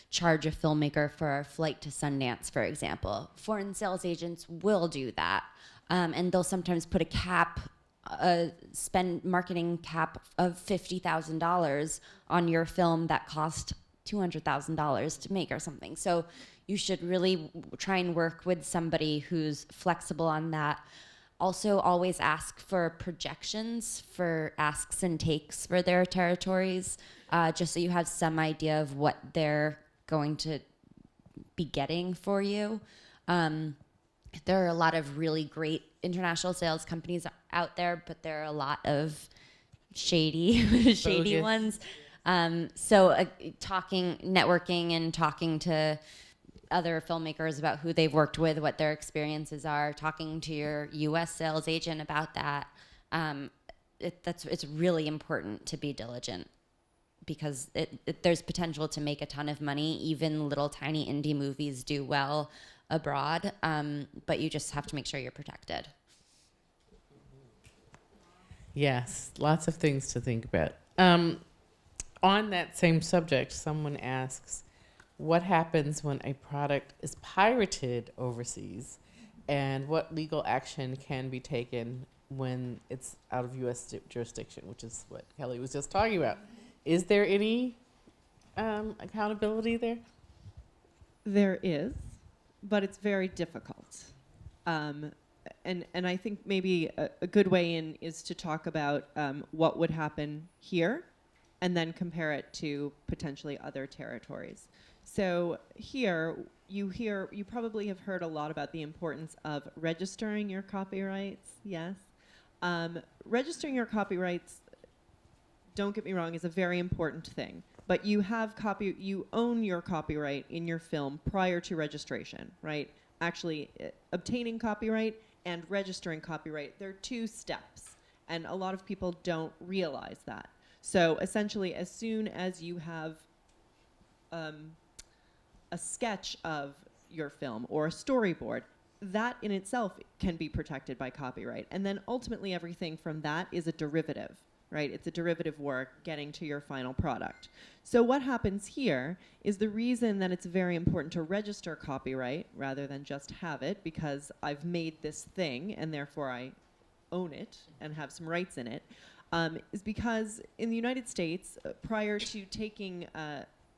charge a filmmaker for a flight to Sundance, for example. Foreign sales agents will do that, and they'll sometimes put a cap, marketing cap of $50,000 on your film that cost $200,000 to make or something. So you should really try and work with somebody who's flexible on that. Also always ask for projections for asks and takes for their territories, just so you have some idea of what they're going to be getting for you. There are a lot of really great international sales companies out there, but there are a lot of shady Bogus. ones. Networking and talking to other filmmakers about who they've worked with, what their experiences are, talking to your U.S. sales agent about that. It's really important to be diligent, because there's potential to make a ton of money. Even little tiny indie movies do well abroad, but you just have to make sure you're protected. Yes, lots of things to think about. On that same subject, someone asks, what happens when a product is pirated overseas, and what legal action can be taken when it's out of U.S. jurisdiction, which is what Kelly was just talking about. Is there any accountability there? There is, but it's very difficult. And I think maybe a good way in is to talk about what would happen here, and then compare it to potentially other territories. So here, you probably have heard a lot about the importance of registering your copyrights. Yes. Registering your copyrights, don't get me wrong, is a very important thing. But you own your copyright in your film prior to registration, right? Actually, obtaining copyright and registering copyright, they're two steps. And a lot of people don't realize that. So essentially, as soon as you have a sketch of your film or a storyboard, that in itself can be protected by copyright. And then ultimately everything from that is a derivative, right? It's a derivative work getting to your final product. So what happens here is the reason that it's very important to register copyright rather than just have it, because I've made this thing and therefore I own it and have some rights in it, is because in the United States, prior to taking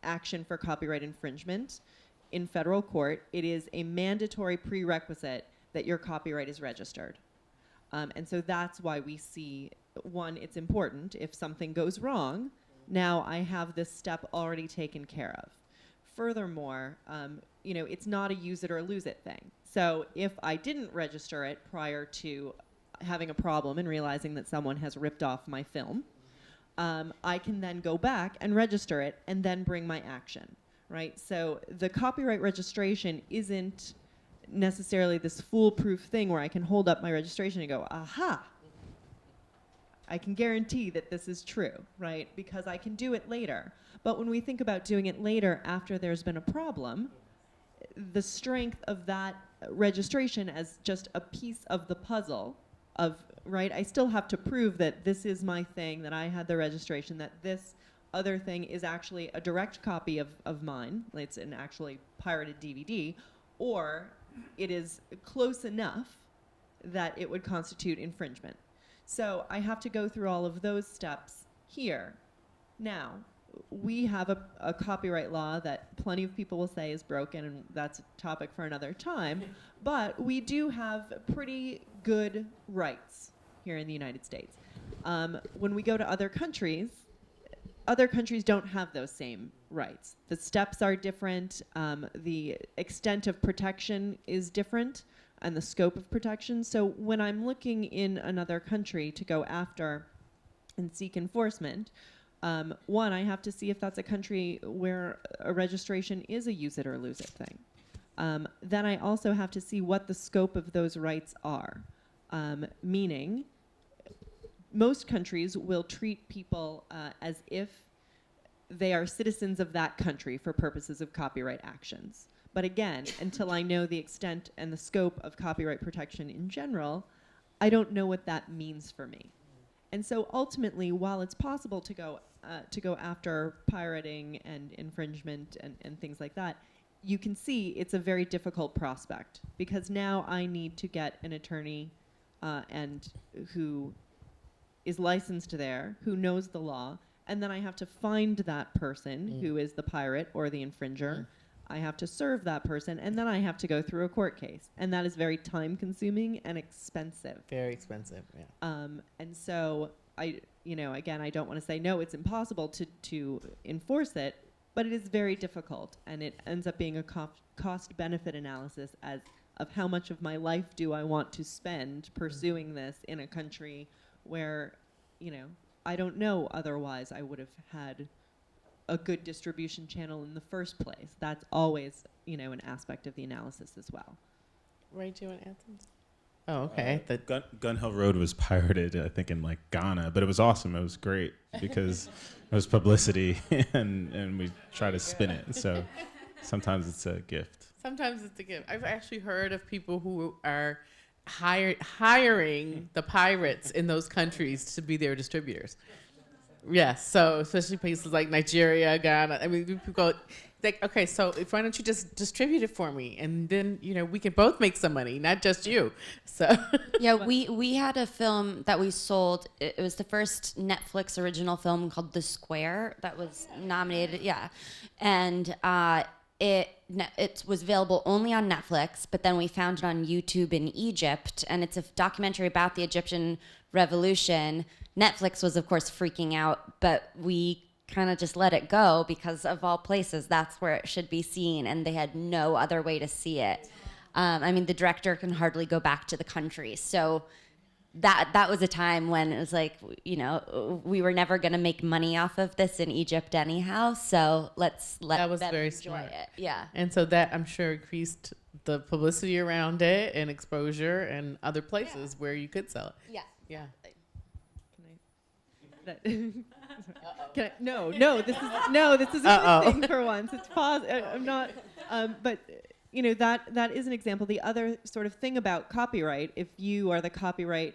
action for copyright infringement in federal court, it is a mandatory prerequisite that your copyright is registered. And so that's why we see, one, it's important. If something goes wrong, now I have this step already taken care of. Furthermore, it's not a use it or lose it thing. So if I didn't register it prior to having a problem and realizing that someone has ripped off my film, I can then go back and register it and then bring my action, right? So the copyright registration isn't necessarily this foolproof thing where I can hold up my registration and go, aha, I can guarantee that this is true, right? Because I can do it later. But when we think about doing it later after there's been a problem, the strength of that registration as just a piece of the puzzle of, right, I still have to prove that this is my thing, that I had the registration, that this other thing is actually a direct copy of mine, it's an actually pirated DVD, or it is close enough that it would constitute infringement. So I have to go through all of those steps here. Now, we have a copyright law that plenty of people will say is broken, and that's a topic for another time, but we do have pretty good rights here in the United States. When we go to other countries don't have those same rights. The steps are different, the extent of protection is different, and the scope of protection. So when I'm looking in another country to go after and seek enforcement, one, I have to see if that's a country where a registration is a use it or lose it thing. Then I also have to see what the scope of those rights are. Meaning, most countries will treat people as if they are citizens of that country for purposes of copyright actions. But again, until I know the extent and the scope of copyright protection in general, I don't know what that means for me. And so ultimately, while it's possible to go after pirating and infringement and things like that, you can see it's a very difficult prospect, because now I need to get an attorney and who is licensed there, who knows the law, and then I have to find that person who is the pirate or the infringer, I have to serve that person, and then I have to go through a court case. And that is very time consuming and expensive. Very expensive, yeah. And so again, I don't want to say, no, it's impossible to enforce it, but it is very difficult. And it ends up being a cost-benefit analysis of how much of my life do I want to spend pursuing this in a country where, I don't know otherwise I would have had a good distribution channel in the first place. That's always, an aspect of the analysis as well. Ray, do you want to add something? Oh, okay. Gun Hill Road was pirated, I think, in Ghana, but it was awesome. It was great because it was publicity, and we try to spin it. So sometimes it's a gift. Sometimes it's a gift. I've actually heard of people who are hiring the pirates in those countries to be their distributors. Yes, so especially places like Nigeria, Ghana. I mean, people go, like, okay, so why don't you just distribute it for me, and then we can both make some money, not just you. So yeah, we had a film that we sold. It was the first Netflix original film called The Square that was nominated. Yeah, and it was available only on Netflix, but then we found it on YouTube in Egypt, and it's a documentary about the Egyptian Revolution. Netflix was, of course, freaking out, but we kind of just let it go because, of all places, that's where it should be seen, and they had no other way to see it. The director can hardly go back to the country, so that was a time when it was like, we were never going to make money off of this in Egypt anyhow, so let's let that was them very enjoy smart. it. Yeah. And so that, I'm sure, increased the publicity around it and exposure and other places where you could sell it. Yeah. Yeah. This is a good thing for once. It's pause. I'm not, but that is an example. The other sort of thing about copyright, if you are the copyright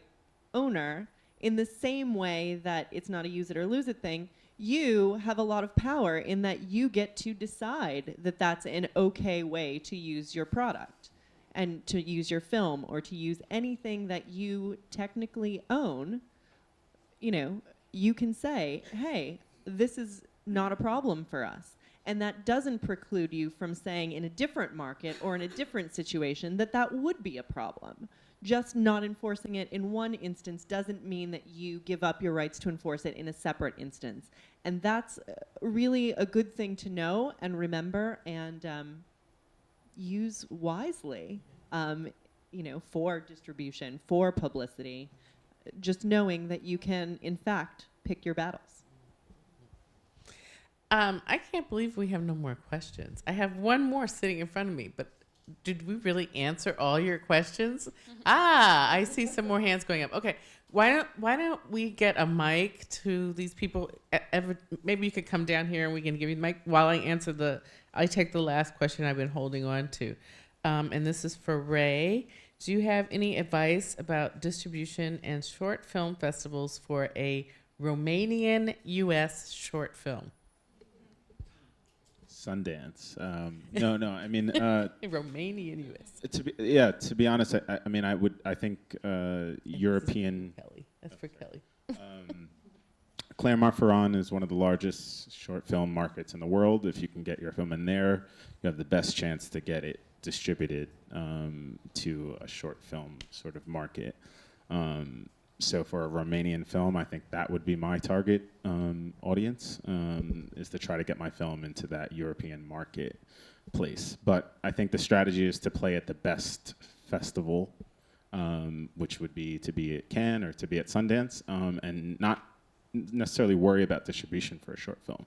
owner, in the same way that it's not a use it or lose it thing, you have a lot of power in that you get to decide that that's an okay way to use your product and to use your film or to use anything that you technically own. You can say, hey, this is not a problem for us. And that doesn't preclude you from saying in a different market or in a different situation that would be a problem. Just not enforcing it in one instance doesn't mean that you give up your rights to enforce it in a separate instance. And that's really a good thing to know and remember and use wisely, for distribution, for publicity. Just knowing that you can, in fact, pick your battles. I can't believe we have no more questions. I have one more sitting in front of me, but did we really answer all your questions? I see some more hands going up. Okay, why don't we get a mic to these people? Maybe you could come down here and we can give you the mic while I take the last question I've been holding on to. And this is for Ray. Do you have any advice about distribution and short film festivals for a Romanian U.S. short film? Sundance. No. I mean, Romanian U.S. To be honest, I think European. Kelly. That's for Kelly. Clermont-Ferrand is one of the largest short film markets in the world. If you can get your film in there, you have the best chance to get it distributed to a short film sort of market. So for a Romanian film, I think that would be my target audience, is to try to get my film into that European marketplace. But I think the strategy is to play at the best festival, which would be to be at Cannes or to be at Sundance, and not necessarily worry about distribution for a short film.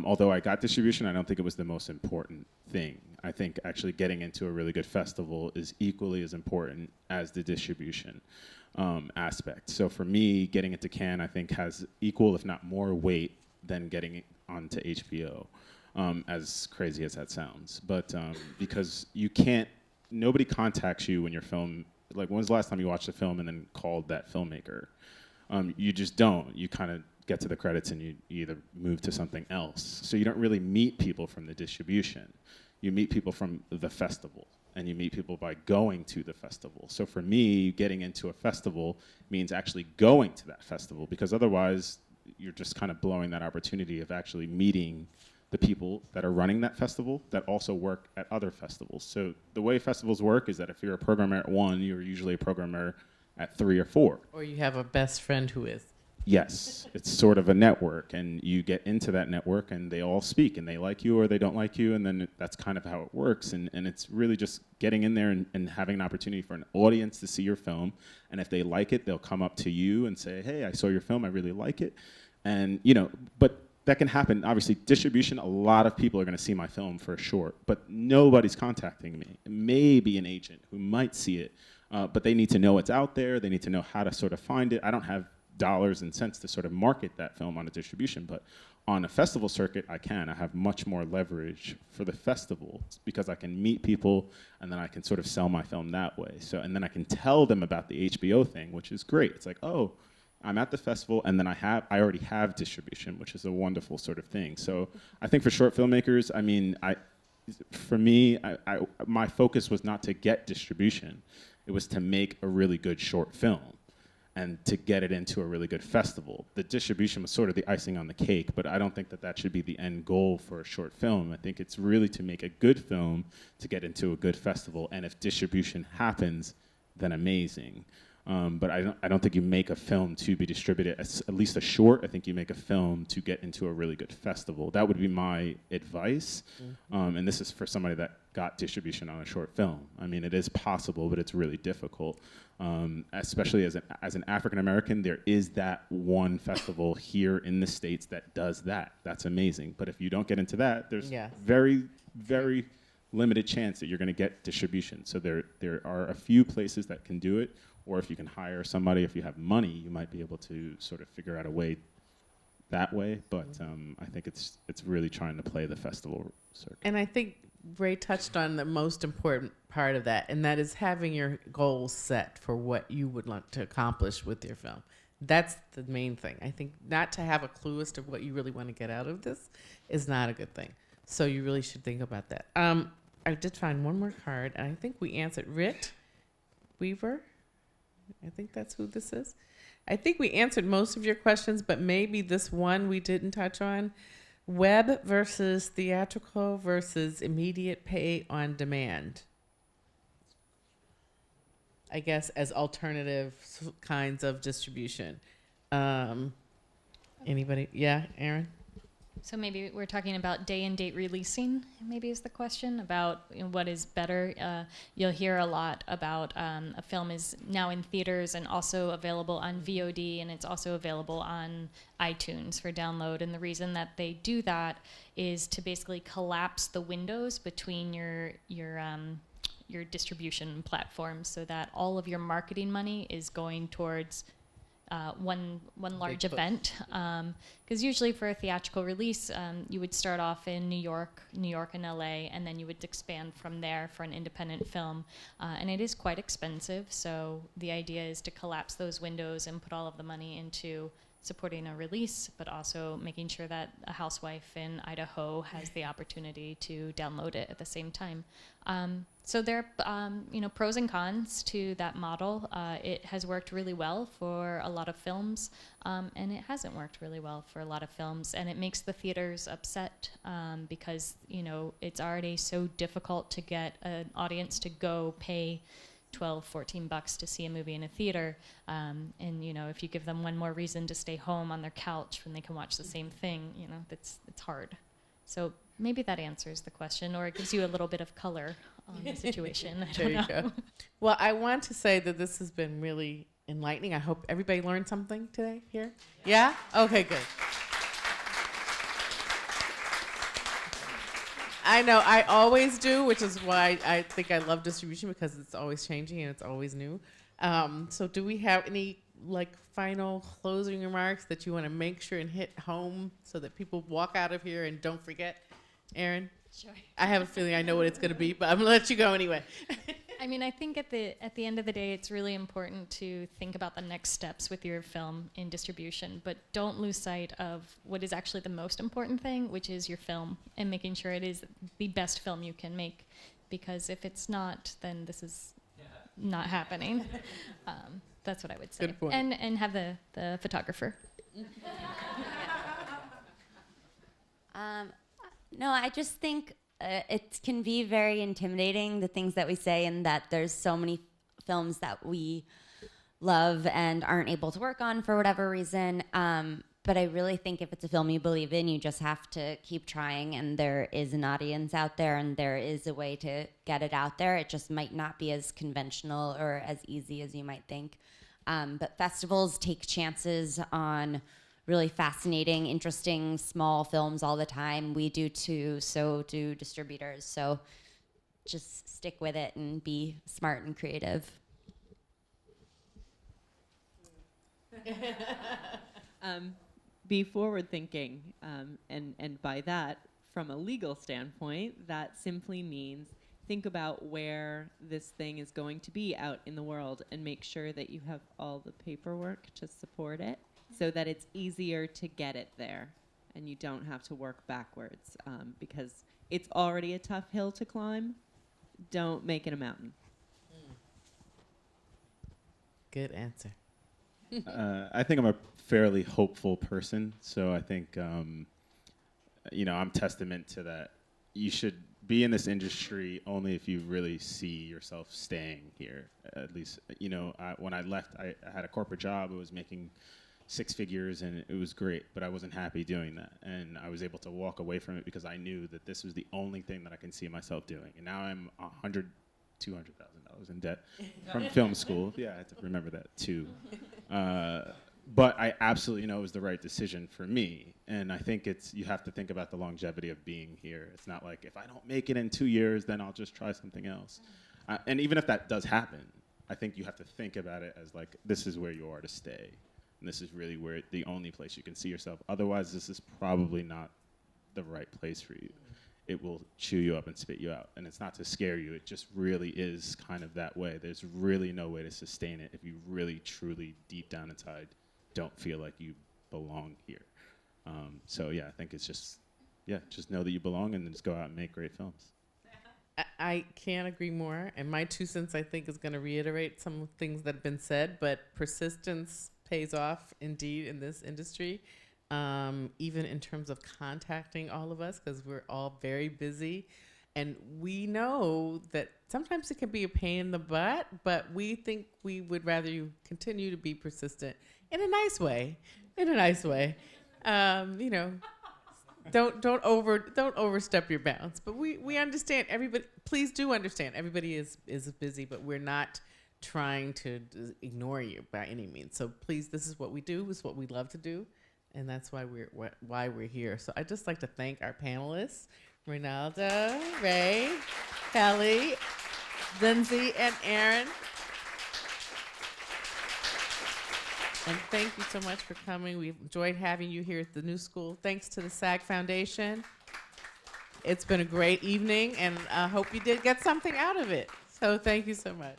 Although I got distribution, I don't think it was the most important thing. I think actually getting into a really good festival is equally as important as the distribution aspect. So for me, getting into Cannes, I think, has equal, if not more weight than getting it onto HBO, as crazy as that sounds. But because nobody contacts you when your film, like, when was the last time you watched a film and then called that filmmaker? You just don't. You kind of get to the credits and you either move to something else. So you don't really meet people from the distribution. You meet people from the festival, and you meet people by going to the festival. So for me, getting into a festival means actually going to that festival, because otherwise you're just kind of blowing that opportunity of actually meeting the people that are running that festival that also work at other festivals. So the way festivals work is that if you're a programmer at one, you're usually a programmer at 3 or 4. Or you have a best friend who is. Yes, it's sort of a network, and you get into that network, and they all speak, and they like you or they don't like you, and then that's kind of how it works. And it's really just getting in there and having an opportunity for an audience to see your film, and if they like it, they'll come up to you and say, hey, I saw your film, I really like it. And, you know, but that can happen. Obviously, distribution, a lot of people are going to see my film for a short, but nobody's contacting me. Maybe an agent who might see it, but they need to know it's out there. They need to know how to sort of find it. I don't have dollars and cents to sort of market that film on a distribution, but on a festival circuit, I have much more leverage for the festival because I can meet people and then I can sort of sell my film that way. So, and then I can tell them about the HBO thing, which is great. It's like, oh, I'm at the festival and then I already have distribution, which is a wonderful sort of thing. So I think for short filmmakers, I mean, for me, my focus was not to get distribution. It was to make a really good short film and to get it into a really good festival. The distribution was sort of the icing on the cake, but I don't think that should be the end goal for a short film. I think it's really to make a good film to get into a good festival, and if distribution happens, then amazing. But I don't think you make a film to be distributed, at least a short. I think you make a film to get into a really good festival. That would be my advice. And this is for somebody that got distribution on a short film. I mean, it is possible, but it's really difficult. Especially as an African American, there is that one festival here in the States that does that. That's amazing. But if you don't get into that, there's very, very limited chance that you're going to get distribution. So there are a few places that can do it. Or if you can hire somebody, if you have money, you might be able to sort of figure out a way that way. But I think it's really trying to play the festival circuit. And I think Ray touched on the most important part of that, and that is having your goals set for what you would want to accomplish with your film. That's the main thing. I think not to have a clue as to what you really want to get out of this is not a good thing. So you really should think about that. I did find one more card, and I think we answered Rit Weaver. I think that's who this is. I think we answered most of your questions, but maybe this one we didn't touch on. Web versus theatrical versus immediate pay on demand. I guess as alternative kinds of distribution. Anybody? Yeah, Aaron? So maybe we're talking about day and date releasing, maybe is the question, about what is better. You'll hear a lot about a film is now in theaters and also available on VOD, and it's also available on iTunes for download. And the reason that they do that is to basically collapse the windows between your distribution platforms so that all of your marketing money is going towards one large event, because usually for a theatrical release, you would start off in New York and LA, and then you would expand from there for an independent film, and it is quite expensive. So the idea is to collapse those windows and put all of the money into supporting a release, but also making sure that a housewife in Idaho has the opportunity to download it at the same time. So there are pros and cons to that model. It has worked really well for a lot of films, and it hasn't worked really well for a lot of films, and it makes the theaters upset because it's already so difficult to get an audience to go pay $12-14 to see a movie in a theater, and if you give them one more reason to stay home on their couch when they can watch the same thing, it's hard. So maybe that answers the question, or it gives you a little bit of color on the situation. I don't know. Go. Well, I want to say that this has been really enlightening. I hope everybody learned something today here. Yeah? Okay, good. I know, I always do, which is why I think I love distribution, because it's always changing and it's always new. So do we have any final closing remarks that you want to make sure and hit home so that people walk out of here and don't forget? Aaron? Sure. I have a feeling I know what it's going to be, but I'm going to let you go anyway. I think at the end of the day, it's really important to think about the next steps with your film in distribution, but don't lose sight of what is actually the most important thing, which is your film, and making sure it is the best film you can make. Because if it's not, then this is not happening. That's what I would say. Good point. And have the photographer. No, I just think it can be very intimidating, the things that we say, and that there's so many films that we love and aren't able to work on for whatever reason. But I really think if it's a film you believe in, you just have to keep trying, and there is an audience out there, and there is a way to get it out there. It just might not be as conventional or as easy as you might think. But festivals take chances on really fascinating, interesting, small films all the time. We do too, so do distributors. So just stick with it and be smart and creative. Be forward thinking, and by that, from a legal standpoint, that simply means think about where this thing is going to be out in the world and make sure that you have all the paperwork to support it so that it's easier to get it there and you don't have to work backwards, because it's already a tough hill to climb. Don't make it a mountain. Good answer. I think I'm a fairly hopeful person, so I think I'm testament to that. You should be in this industry only if you really see yourself staying here. At least, when I left, I had a corporate job. I was making 6 figures, and it was great, but I wasn't happy doing that. And I was able to walk away from it because I knew that this was the only thing that I can see myself doing. And now I'm $200,000 in debt from film school. Yeah, I have to remember that too. But I absolutely know it was the right decision for me. And I think you have to think about the longevity of being here. It's not like, if I don't make it in 2 years, then I'll just try something else. And even if that does happen, I think you have to think about it as like, this is where you are to stay. And this is really where the only place you can see yourself. Otherwise, this is probably not the right place for you. It will chew you up and spit you out. And it's not to scare you. It just really is kind of that way. There's really no way to sustain it if you really, truly, deep down inside, don't feel like you belong here. So yeah, I think it's just know that you belong and then just go out and make great films. I can't agree more. And my 2 cents, I think, is going to reiterate some things that have been said, but persistence pays off indeed in this industry, even in terms of contacting all of us, because we're all very busy. And we know that sometimes it can be a pain in the butt, but we think we would rather you continue to be persistent in a nice way. Don't overstep your bounds. But we understand everybody. Please do understand everybody is busy, but we're not trying to ignore you by any means. So please, this is what we do. This is what we love to do, and that's why we're here. So I'd just like to thank our panelists, Ronaldo, Ray, Kelly, Lindsay, and Aaron. And thank you so much for coming. We've enjoyed having you here at the New School. Thanks to the SAG Foundation. It's been a great evening, and I hope you did get something out of it. So thank you so much.